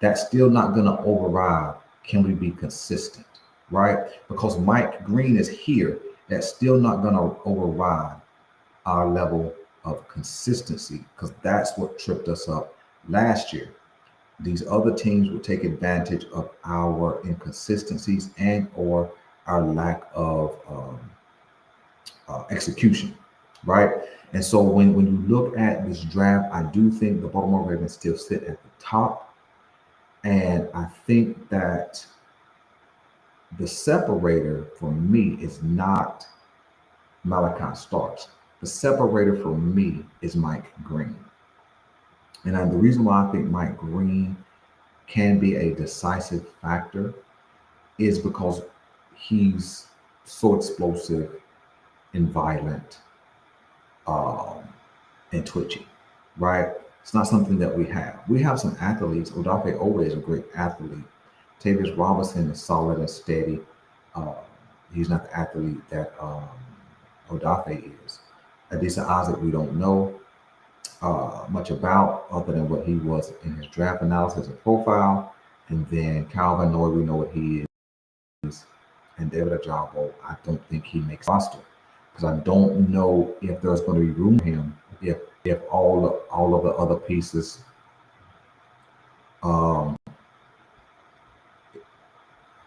that's still not going to override. Can we be consistent, right? Because Mike Green is here, that's still not going to override our level of consistency because that's what tripped us up last year. These other teams will take advantage of our inconsistencies and or our lack of execution, right? And so when you look at this draft, I do think the Baltimore Ravens still sit at the top. And I think that the separator for me is not Malachi Starks. The separator for me is Mike Green. And the reason why I think Mike Green can be a decisive factor is because he's so explosive and violent um, and twitchy, right? It's not something that we have. We have some athletes. Odafe Oweh is a great athlete. Tavius Robinson is solid and steady. Uh, he's not the athlete that Odafe is. Adisa Isaac, we don't know much about other than what he was in his draft analysis and profile. And then Calvin Noy, we know what he is. And David Ajabo, I don't think he makes roster because I don't know if there's going to be room for him if all of the other pieces um,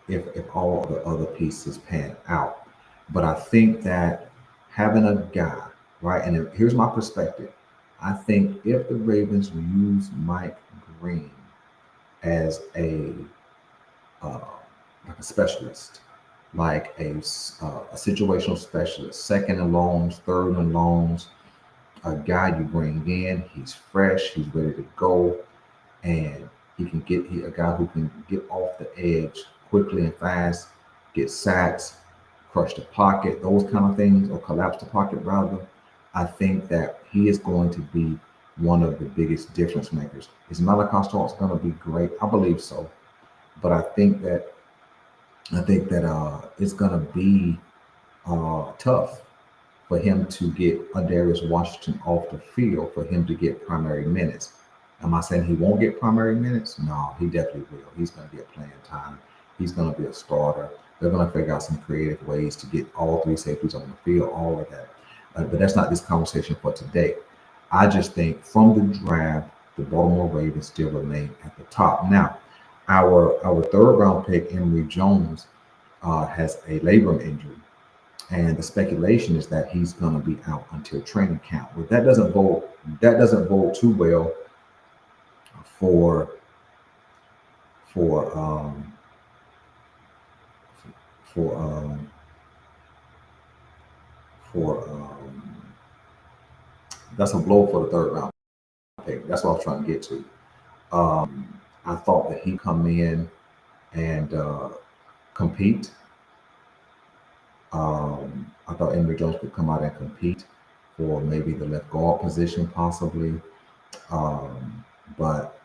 if all of the other pieces pan out. But I think that having a guy, right, and here's my perspective. I think if the Ravens use Mike Green as uh, like a specialist, like a situational specialist, second and longs, third and longs, a guy you bring in, he's fresh, he's ready to go, and a guy who can get off the edge quickly and fast, get sacks, crush the pocket, those kind of things, or collapse the pocket rather. I think that he is going to be one of the biggest difference makers. Is Malachi Starks going to be great? I believe so, but I think that it's going to be tough for him to get Adarius Washington off the field for him to get primary minutes. Am I saying he won't get primary minutes? No, he definitely will. He's going to get playing time. He's going to be a starter. They're going to figure out some creative ways to get all three safeties on the field, all of that. But that's not this conversation for today. I just think from the draft, the Baltimore Ravens still remain at the top. Now, our third round pick, Emory Jones, has a labrum injury. And the speculation is that he's going to be out until training camp. But that doesn't bode that doesn't bode too well for for for for that's a blow for the third round pick. That's what I was trying to get to. I thought that he come in and compete. I thought Emory Jones could come out and compete for maybe the left guard position, possibly. Um, but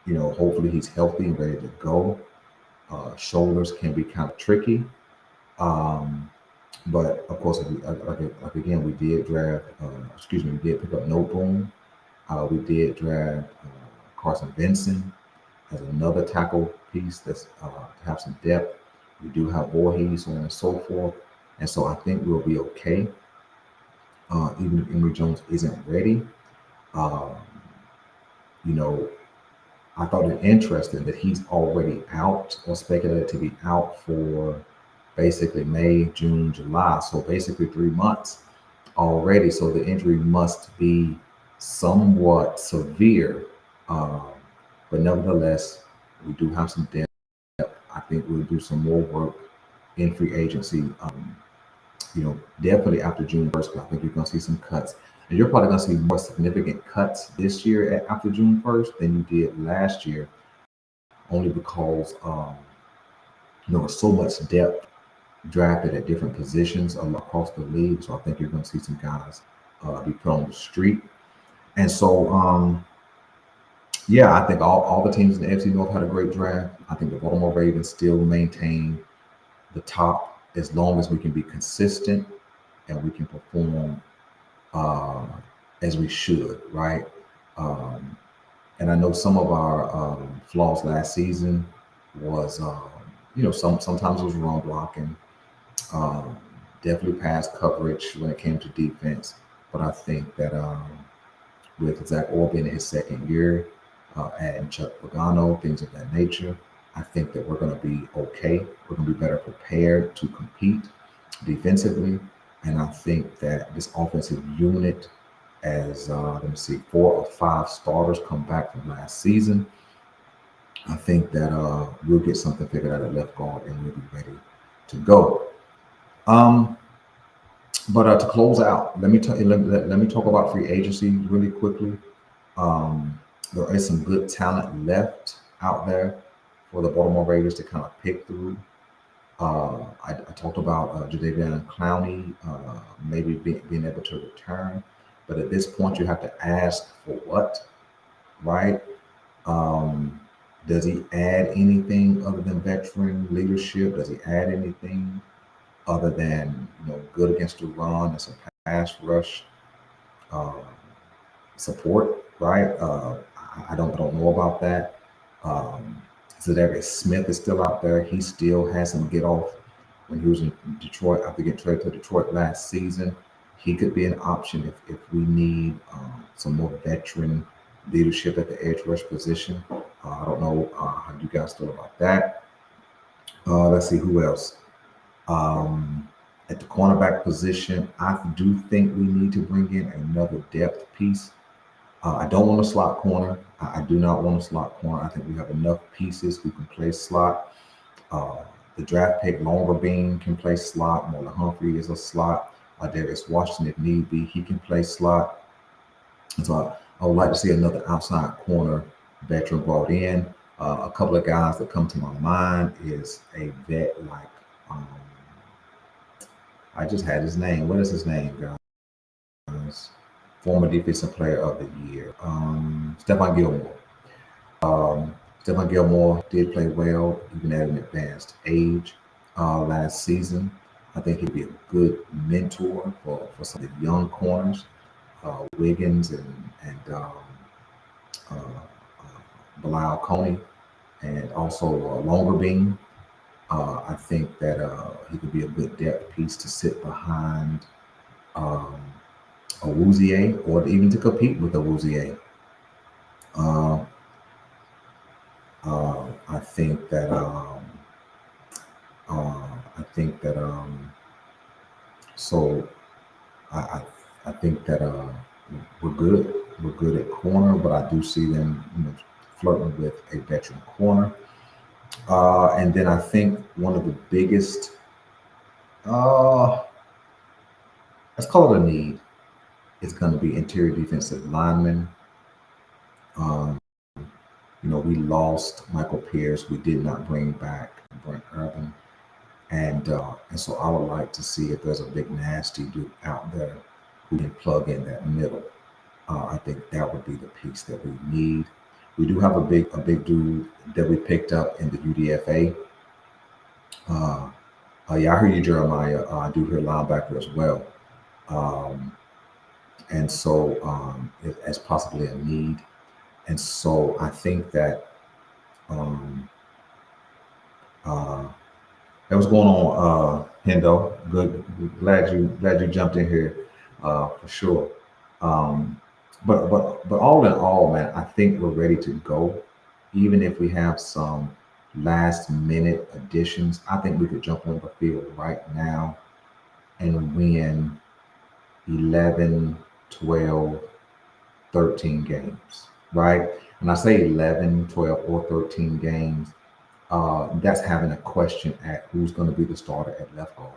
hopefully he's healthy and ready to go. Shoulders can be kind of tricky. Um, but of course, like again, we did draft. Excuse me, we did pick up No Boom. We did draft Carson Benson as another tackle piece that's to have some depth. We do have Voorhees, so on and so forth. And so I think we'll be okay, even if Emory Jones isn't ready. Um, you know, I thought it interesting that he's already out or speculated to be out for basically May, June, July. So basically 3 months already. So the injury must be somewhat severe. Um, but nevertheless, we do have some depth. I think we'll do some more work in free agency. Definitely after June 1st, I think you're going to see some cuts. And you're probably going to see more significant cuts this year after June 1st than you did last year, only because there was so much depth drafted at different positions across the league. So I think you're going to see some guys be put on the street. And so, yeah, I think all the teams in the AFC North had a great draft. I think the Baltimore Ravens still maintain the top as long as we can be consistent and we can perform uh, as we should, right? Um, and I know some of our flaws last season was, sometimes it was run blocking, um, definitely pass coverage when it came to defense. But I think that with Zach Orr being in his second year, adding Chuck Pagano, things of that nature, I think that we're going to be okay. We're going to be better prepared to compete defensively. And I think that this offensive unit, as let me see, 4 or 5 starters come back from last season, I think that we'll get something figured out at left guard and we'll be ready to go. Um, but to close out, let me talk about free agency really quickly. Um, there is some good talent left out there for the Baltimore Ravens to kind of pick through. I talked about Jadeveon Clowney maybe being able to return, but at this point you have to ask for what, right? Um, does he add anything other than veteran leadership? Does he add anything other than good against the run and some pass rush uh, support, right? I don't know about that. Um, Zadarius Smith is still out there. He still has some get off when he was in Detroit. After getting traded to Detroit last season, he could be an option if we need some more veteran leadership at the edge rush position. I don't know how you guys feel about that. Let's see who else. Um, at the cornerback position, I do think we need to bring in another depth piece. I don't want a slot corner. I do not want a slot corner. I think we have enough pieces who can play slot. Uh, the draft pick, Longer Bean, can play slot. Marlon Humphrey is a slot. Darius Washington, if need be, he can play slot. And so I would like to see another outside corner veteran brought in. A couple of guys that come to my mind is a vet like, um, I just had his name. What is his name, guys? Former defensive player of the year, Stephon Gilmore. Stephon Gilmore did play well, even at an advanced age last season. I think he'd be a good mentor for some of the young corners, Wiggins and Bilal Coney, and also Longer Bean. I think that he could be a good depth piece to sit behind um, Awuzie or even to compete with Awuzie. Uh, I think that I think that so I I think that we're good. were good at corner, but I do see them, flirting with a veteran corner. And then I think one of the biggest, uh, let's call it a need, is going to be interior defensive linemen. Um, we lost Michael Pierce. We did not bring back Brent Urban. And so I would like to see if there's a big nasty dude out there who can plug in that middle. I think that would be the piece that we need. We do have a big dude that we picked up in the UDFA. Uh, yeah, I heard you, Jeremiah. I do hear linebacker as well. Um, and so as possibly a need. And so I think that um, uh, that was going on, Hendo. Good, glad you jumped in here for sure. Um, but all in all, man, I think we're ready to go. Even if we have some last minute additions, I think we could jump on the field right now and win 11, 12, 13 games, right? When I say 11, 12, or 13 games, that's having a question at who's going to be the starter at left guard,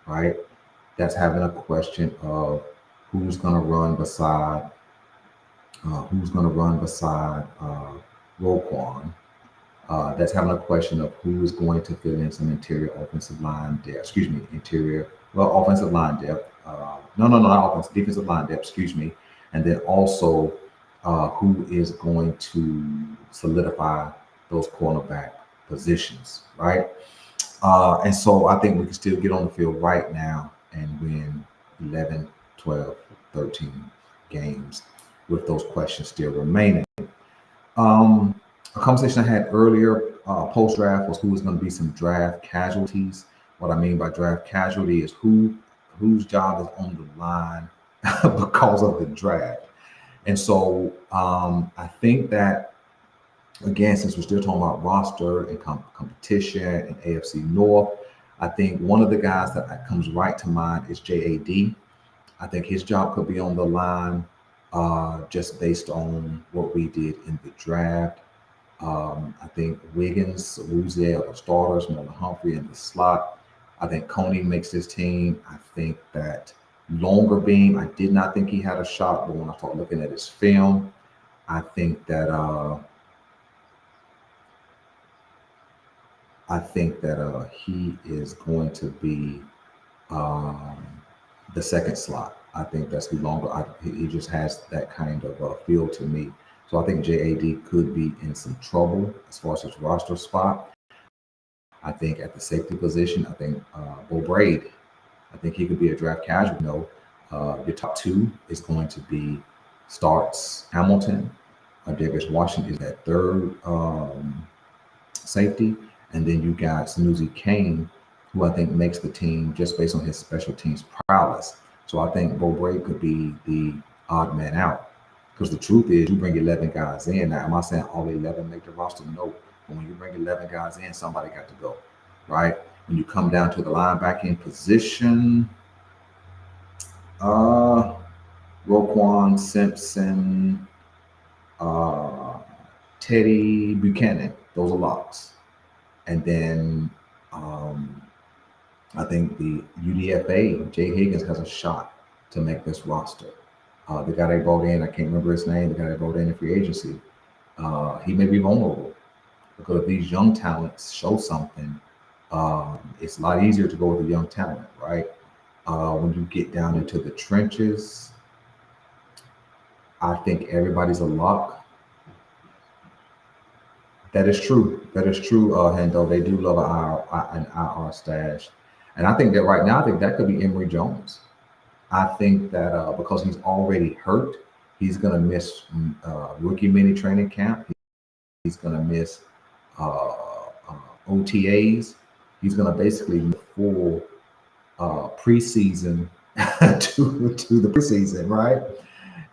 right? That's having a question of who's going to run beside Roquan. That's having a question of who is going to fill in some interior offensive line depth. Excuse me, offensive line depth. No, not offensive, defensive line depth. Excuse me, and then also who is going to solidify those cornerback positions, right? And so I think we can still get on the field right now and win 11, 12, 13 games with those questions still remaining. Um, a conversation I had earlier post draft was who was going to be some draft casualties. What I mean by draft casualty is whose job is on the line because of the draft. And so I think that, again, since we're still talking about roster and competition and AFC North, I think one of the guys that comes right to mind is JAD. I think his job could be on the line just based on what we did in the draft. I think Wiggins, Awuzie are the starters, Marlon Humphrey in the slot. I think Coney makes his team. I think that Longer Beam, I did not think he had a shot, but when I start looking at his film, I think that he is going to be um, the second slot. I think that's the longer. He just has that kind of feel to me. So I think JAD could be in some trouble as far as his roster spot. I think at the safety position, I think Bo Braid, I think he could be a draft casualty. Your top two is going to be starts Hamilton. Davis Washington is that third safety. And then you got Sanusi Kane, who I think makes the team just based on his special teams prowess. So I think Bo Braid could be the odd man out. Because the truth is, you bring 11 guys in. Now, am I saying all 11 make the roster? No. But when you bring 11 guys in, somebody got to go, right? When you come down to the linebacking position, uh, Roquan Simpson, uh, Teddy Buchanan, those are locks. And then I think the UDFA, Jay Higgins, has a shot to make this roster. The guy they brought in, I can't remember his name, the guy they brought in free agency, he may be vulnerable because if these young talents show something, it's a lot easier to go with a young talent, right? When you get down into the trenches, I think everybody's a lock. That is true. That is true, Hendo. They do love an IR stash. And I think that right now, I think that could be Emory Jones. I think that because he's already hurt, he's going to miss rookie mini training camp. He's going to miss OTAs. He's going to basically miss full preseason to the preseason, right?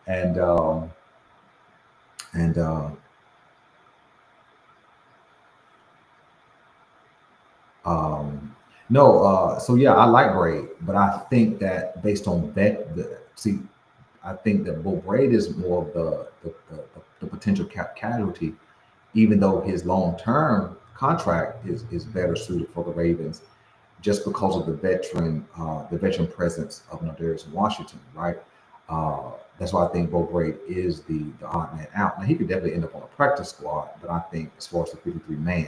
And and no, so yeah, I like Braid, but I think that based on see, I think that Bo Braid is more of the potential casualty, even though his long term contract is better suited for the Ravens just because of the veteran presence of Nadarius Washington, right? That's why I think Bo Braid is the odd man out. Now he could definitely end up on a practice squad, but I think as far as the 53 man,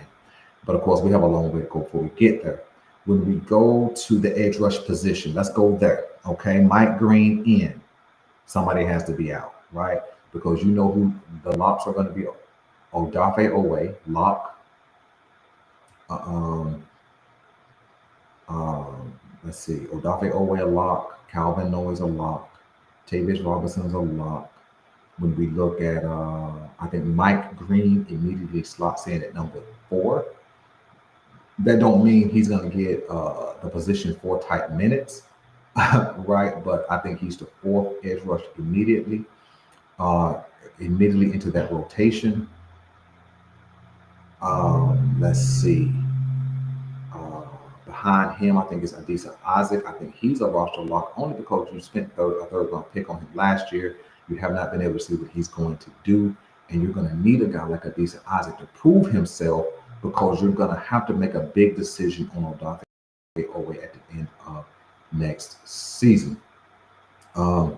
but of course we have a long way to go before we get there. When we go to the edge rush position, let's go there. Okay, Mike Green in. Somebody has to be out, right? Because you know who the locks are going to be. Odafe Owe, lock. Uh, um, let's see. Odafe Owe a lock. Calvin Noyes a lock. Tavius Robinson's a lock. When we look at, I think Mike Green immediately slots in at number 4. That don't mean he's going to get the position 4 type minutes, right? But I think he's the 4th edge rush uh, immediately into that rotation. Let's see. Uh, Behind him, I think it's Adisa Isaac. I think he's a roster lock only because you spent a third round pick on him last year. You have not been able to see what he's going to do. And you're going to need a guy like Adisa Isaac to prove himself because you're going to have to make a big decision on Odafe Owe at the end of next season. Um,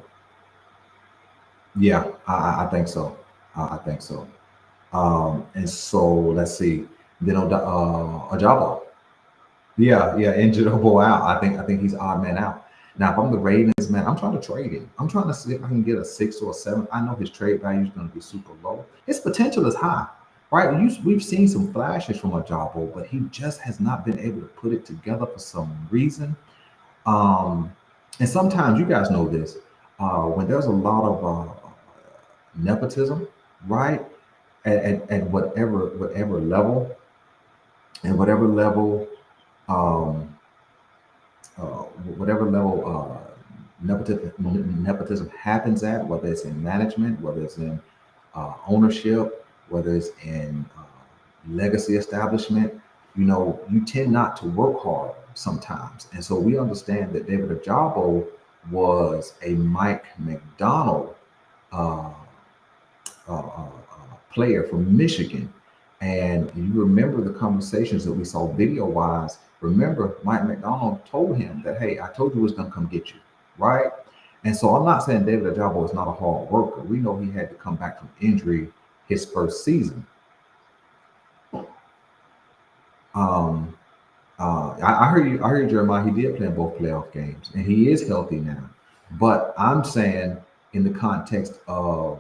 yeah, I think so. I think so. And so let's see. Then Ojabo. Yeah, yeah, injured or go out. I think he's odd man out. Now, if I'm the Ravens, man, I'm trying to trade him. I'm trying to see if I can get a 6 or a 7. I know his trade value is going to be super low. His potential is high, right? We've seen some flashes from Ajabo, but he just has not been able to put it together for some reason. Um, and sometimes you guys know this. When there's a lot of nepotism, right? At whatever level, and um, whatever level nepotism happens at, whether it's in management, whether it's in ownership, whether it's in legacy establishment, you tend not to work hard sometimes. And so we understand that David Ajabo was a Mike McDonald uh, player from Michigan. And you remember the conversations that we saw video wise. Remember, Mike McDonald told him that, hey, I told you it was going to come get you, right? And so I'm not saying David Ajabo is not a hard worker. We know he had to come back from injury his first season. Um, I heard you. I heard Jeremiah. He did play in both playoff games, and he is healthy now. But I'm saying, in the context of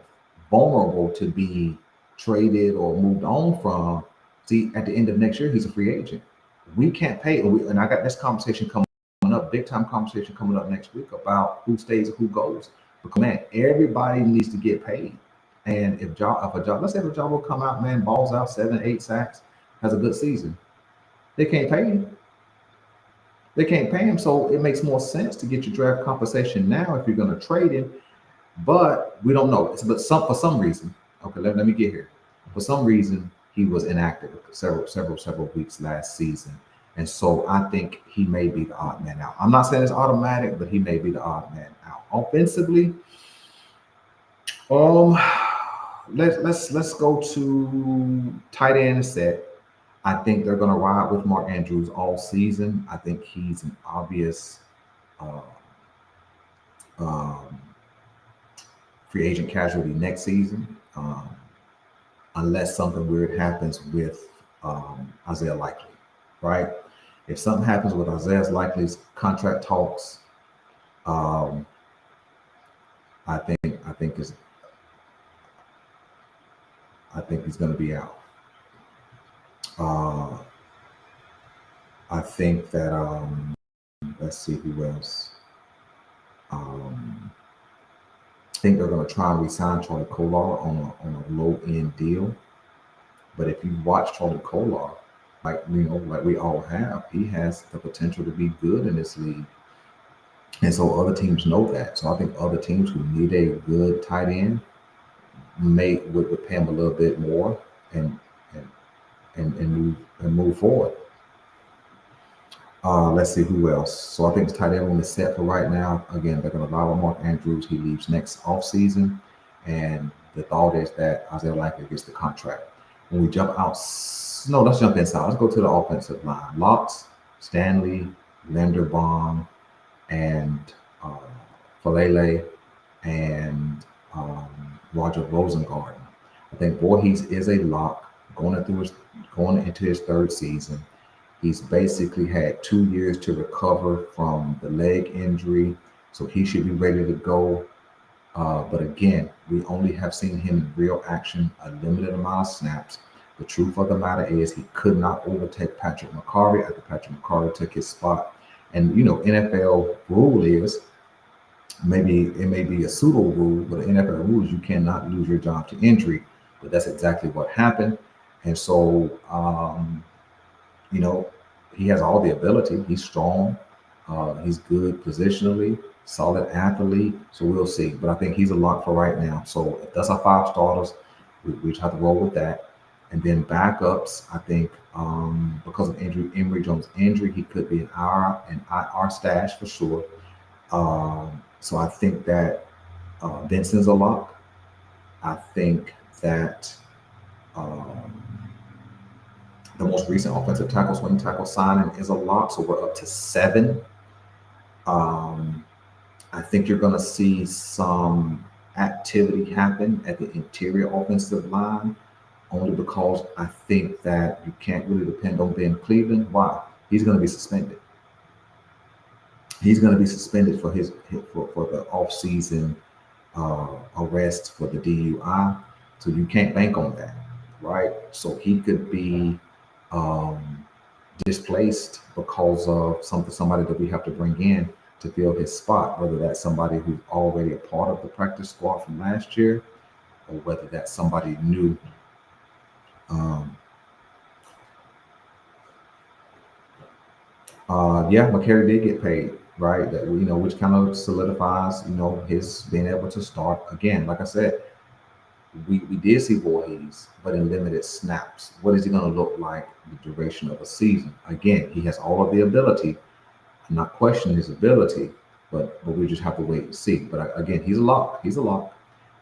vulnerable to be traded or moved on from, see, at the end of next year, he's a free agent. We can't pay, and I got this conversation coming up, big time conversation coming up next week about who stays and who goes. Because man, everybody needs to get paid. And if a job, let's say if a job will come out, man, balls out 7, 8 sacks, has a good season, they can't pay him. They can't pay him, so it makes more sense to get your draft compensation now if you're going to trade him. But we don't know. But for some reason, okay, let me get here. For some reason, he was inactive several weeks last season, and so I think he may be the odd man out. I'm not saying it's automatic, but he may be the odd man out. Offensively, um, let's go to tight end set. I think they're going to ride with Mark Andrews all season. I think he's an obvious uh, um, free agent casualty next season, unless something weird happens with Isaiah Likely, right? If something happens with Isaiah Likely's contract talks, um, I think he's going to be out. Uh, I think that let's see who else. I think they're going to try and resign Charlie Kolar on a low end deal. But if you watch Charlie Kolar, like we all have, he has the potential to be good in this league. And so other teams know that. So I think other teams who need a good tight end would pay him a little bit more and and move forward. Let's see who else. So I think the tight end room is set for right now. Again, they're going to allow Mark Andrews. He leaves next offseason. And the thought is that Isaiah Likely gets the contract. When we jump out, no, let's jump inside. Let's go to the offensive line. Locks, Stanley, Linderbaum, and uh, Falele, and Roger Rosengarten. I think Voorhees is a lock going into his third season. He's basically had 2 years to recover from the leg injury, so he should be ready to go. But again, we only have seen him in real action a limited amount of snaps. The truth of the matter is he could not overtake Patrick McCarry after Patrick McCarry took his spot. And NFL rule is, maybe it may be a pseudo rule, but the NFL rule is you cannot lose your job to injury. But that's exactly what happened. And so you know, he has all the ability. He's strong. He's good positionally, solid athlete. So we'll see. But I think he's a lock for right now. So if that's our five starters, we just have to roll with that. And then backups, I think because of injury, Emory Jones' injury, he could be an IR stash for sure. So I think that Vincent's a lock. I think that the most recent offensive tackle, swing tackle signing is a lock. So we're up to seven. Um, I think you're going to see some activity happen at the interior offensive line, only because I think that you can't really depend on Ben Cleveland. Why? He's going to be suspended. He's going to be suspended for for the offseason arrest for the DUI. So you can't bank on that, right? So he could be um, displaced because of somebody that we have to bring in to fill his spot, whether that's somebody who's already a part of the practice squad from last year, or whether that's somebody new. Um, yeah, McCary did get paid, right? That which kind of solidifies his being able to start again. Like I said, we did see Voorhees, but in limited snaps. What is he going to look like the duration of a season? Again, he has all of the ability. I'm not questioning his ability, but we just have to wait and see. But again, he's a lock. He's a lock.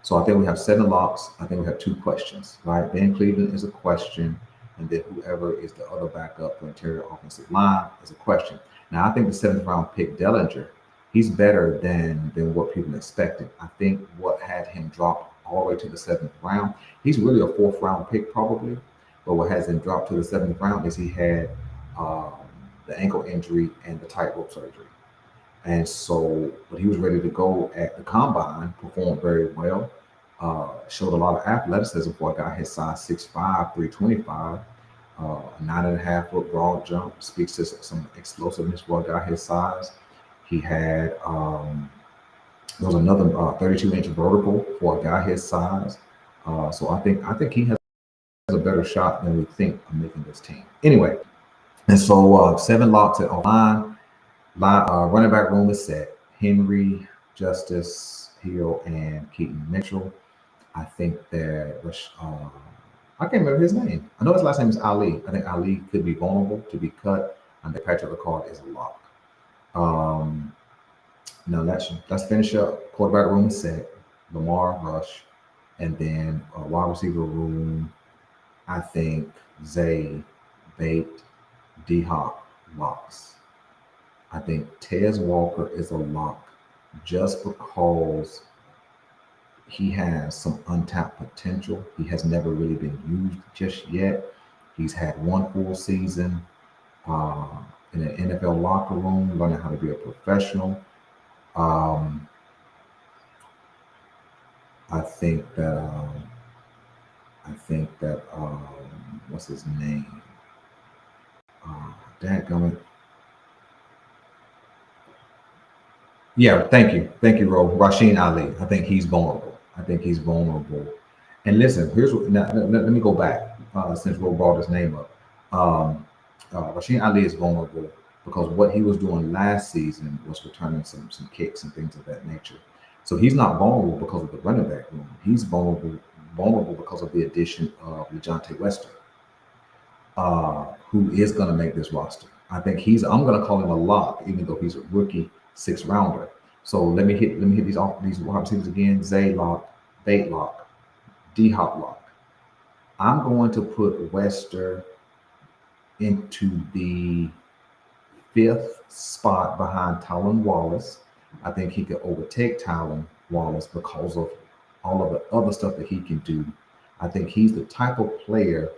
So I think we have seven locks. I think we have two questions, right? Ben Cleveland is a question, and then whoever is the other backup for interior offensive line is a question. Now I think the seventh round pick, Dellinger, he's better than what people expected. I think what had him drop all the way to the seventh round, he's really a fourth round pick probably, but what has him dropped to the seventh round is he had um, the ankle injury and the tightrope surgery. And so, but he was ready to go at the combine, performed very well, showed a lot of athleticism for a guy his size 6'5", 325, a 9.5 foot broad jump, speaks to some explosiveness for a guy his size. He had, there was another 32-inch vertical for a guy his size. So I think he has a better shot than we think of making this team. Anyway, and so seven locks at line. Running back room is set. Henry, Justice, Hill, and Keaton Mitchell. I think that I can't remember his name. I know his last name is Ali. I think Ali could be vulnerable to be cut. I think Patrick Ricard is a lock. Um, now let's finish up. Quarterback room is set. Lamar Rush, and then wide receiver room. I think Zay, Bate, D Hop, locks. I think Tez Walker is a lock just because he has some untapped potential. He has never really been used just yet. He's had one full season uh, in an NFL locker room, learning how to be a professional. Um, I think that what's his name? Dadgummit. Yeah, thank you, Ro. Rasheen Ali. I think he's vulnerable. I think he's vulnerable. And listen, here's what. Now, let me go back since Ro brought his name up. Um, Rasheen Ali is vulnerable because what he was doing last season was returning some kicks and things of that nature. So he's not vulnerable because of the running back room. He's vulnerable because of the addition of LeJontay Wester, who is going to make this roster. I think I'm gonna call him a lock, even though he's a rookie 6th rounder. So let me hit these wide receivers again. Zay lock, Bait lock, D Hop lock. I'm going to put Wester into the 5th spot behind Tylan Wallace. I think he could overtake Tylan Wallace because of all of the other stuff that he can do. I think he's the type of player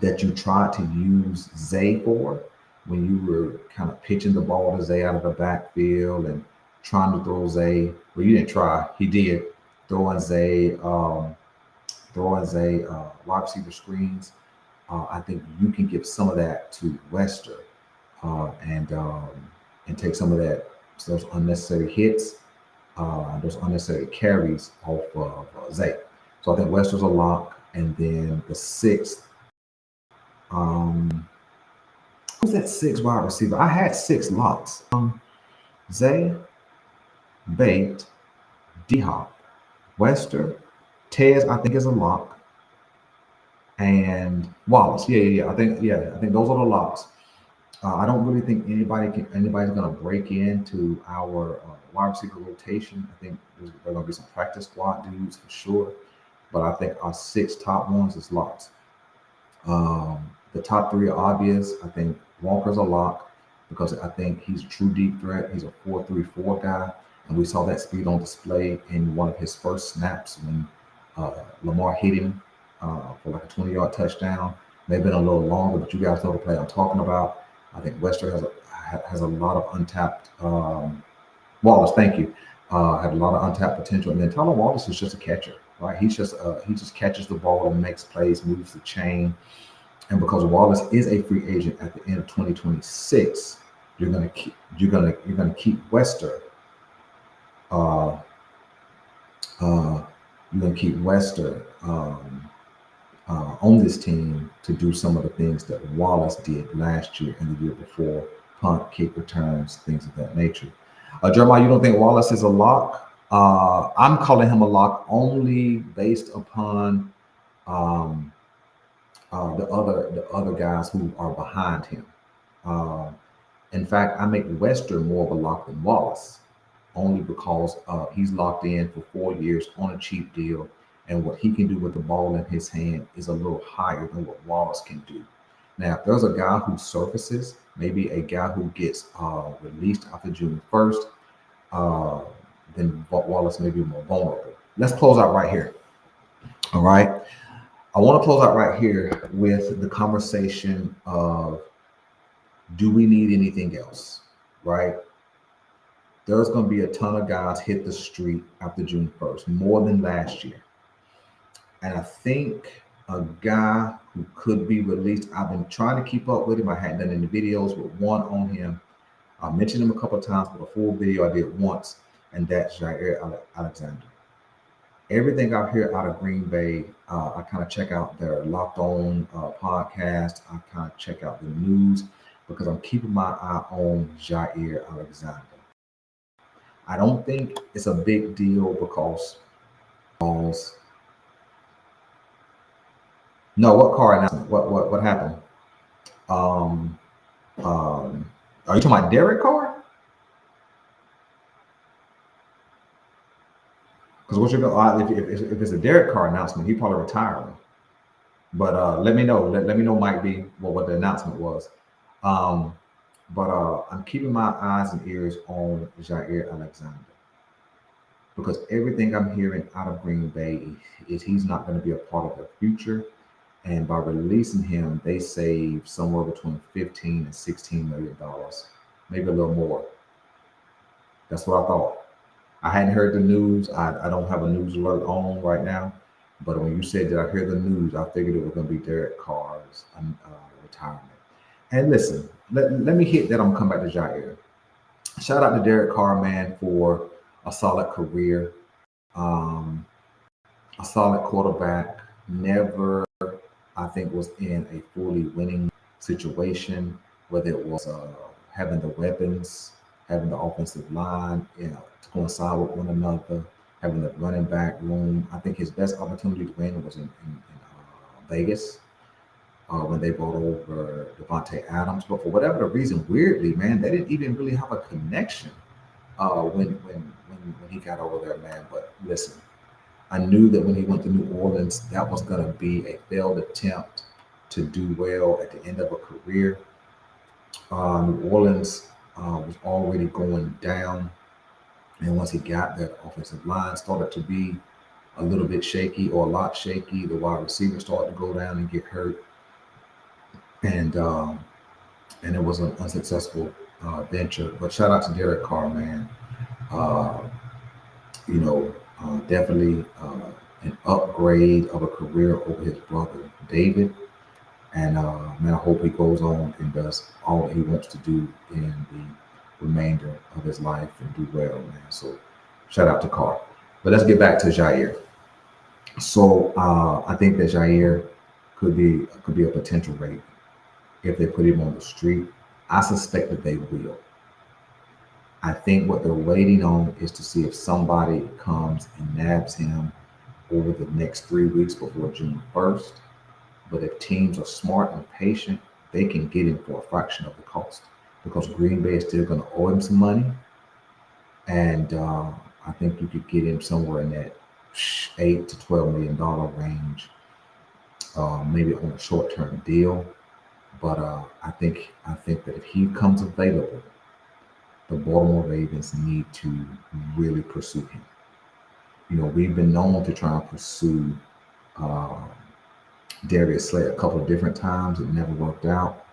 that you tried to use Zay for when you were kind of pitching the ball to Zay out of the backfield and trying to throw Zay. Well, you didn't try. He did throwing Zay, wide receiver screens. I think you can give some of that to Wester uh, and um, and take some of those unnecessary hits, those unnecessary carries off of Zay. So I think Wester's a lock, and then the 6th. Um, who's that 6th wide receiver? I had 6 locks. Zay, Bait, D Hop, Wester, Tez. I think is a lock, and Wallace. Yeah. I think those are the locks. I don't really think anybody's going to break into our wide receiver rotation. I think there's going to be some practice squad dudes for sure, but I think our 6 top ones is locked. The top 3 are obvious. I think Walker's a lock because I think he's a true deep threat. He's a 4-3-4 guy, and we saw that speed on display in one of his first snaps when Lamar hit him for like a 20-yard touchdown. Maybe been a little longer, but you guys know the play I'm talking about. I think Wester has a lot of untapped Wallace. Thank you. Had a lot of untapped potential, and then Tyler Wallace is just a catcher, right? He just catches the ball and makes plays, moves the chain. And because Wallace is a free agent at the end of 2026, you're gonna keep Wester. Uh, you're gonna keep Wester on this team to do some of the things that Wallace did last year and the year before: punt, kick returns, things of that nature. Jeremiah, you don't think Wallace is a lock? I'm calling him a lock only based upon um, the other guys who are behind him. Uh, in fact, I make Wester more of a lock than Wallace, only because he's locked in for 4 years on a cheap deal, and what he can do with the ball in his hand is a little higher than what Wallace can do. Now, if there's a guy who surfaces, maybe a guy who gets released after June 1st, uh, then Wallace may be more vulnerable. Let's close out right here. All right. I want to close out right here with the conversation of, do we need anything else? Right? There's going to be a ton of guys hit the street after June 1st, more than last year. And I think a guy who could be released, I've been trying to keep up with him. I hadn't done any videos with one on him. I mentioned him a couple of times, but a full video I did once, and that's Jair Alexander. Everything I hear out of Green Bay, I kind of check out their Locked On podcast. I kind of check out the news because I'm keeping my eye on Jair Alexander. I don't think it's a big deal because no, what car announcement? What happened? Um, um, are you talking about Derek Carr? Because what you're going if it's a Derek Carr announcement, he probably retiring. But let me know. Let me know, Mike B, what the announcement was. Um, but I'm keeping my eyes and ears on Jair Alexander because everything I'm hearing out of Green Bay is he's not going to be a part of their future. And by releasing him, they save somewhere between 15 and 16 million dollars, maybe a little more. That's what I thought. I hadn't heard the news. I don't have a news alert on right now. But when you said that I hear the news, I figured it was going to be Derek Carr's retirement. And listen, let me hit that. I'm coming back to Jair. Shout out to Derek Carr, man, for a solid career, um, a solid quarterback. Never, I think, was in a fully winning situation, whether it was having the weapons, having the offensive line, to coincide with one another, having the running back room. I think his best opportunity to win was in Vegas. when they brought over Devontae Adams. But for whatever the reason, weirdly, man, they didn't even really have a connection when he got over there, man. But listen, I knew that when he went to New Orleans, that was going to be a failed attempt to do well at the end of a career. New Orleans was already going down, and once he got there, the offensive line started to be a little bit shaky or a lot shaky. The wide receivers started to go down and get hurt, and um, and it was an unsuccessful venture. But shout out to Derek Carr, man. Uh, definitely an upgrade of a career over his brother David. And man, I hope he goes on and does all he wants to do in the remainder of his life and do well, man. So shout out to Carr. But let's get back to Jair. So I think that Jair could be a potential rate if they put him on the street. I suspect that they will. I think what they're waiting on is to see if somebody comes and nabs him over the next 3 weeks before June 1st. But if teams are smart and patient, they can get him for a fraction of the cost because Green Bay is still going to owe him some money. And I think you could get him somewhere in that $8 to $12 million range, maybe on a short-term deal. But I think that if he comes available, the Baltimore Ravens need to really pursue him. We've been known to try and pursue uh, Darius Slay a couple of different times. It never worked out.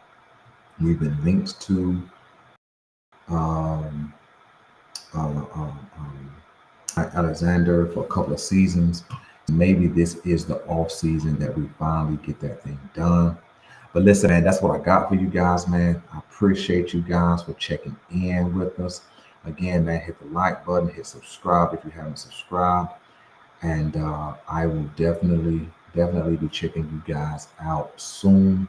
We've been linked to um, Alexander for a couple of seasons. Maybe this is the off season that we finally get that thing done. But listen, man, that's what I got for you guys, man. I appreciate you guys for checking in with us. Again, man, hit the like button, hit subscribe if you haven't subscribed. And I will definitely be checking you guys out soon.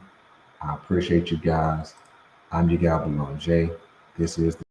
I appreciate you guys. I'm your guy, Boulanger. This is the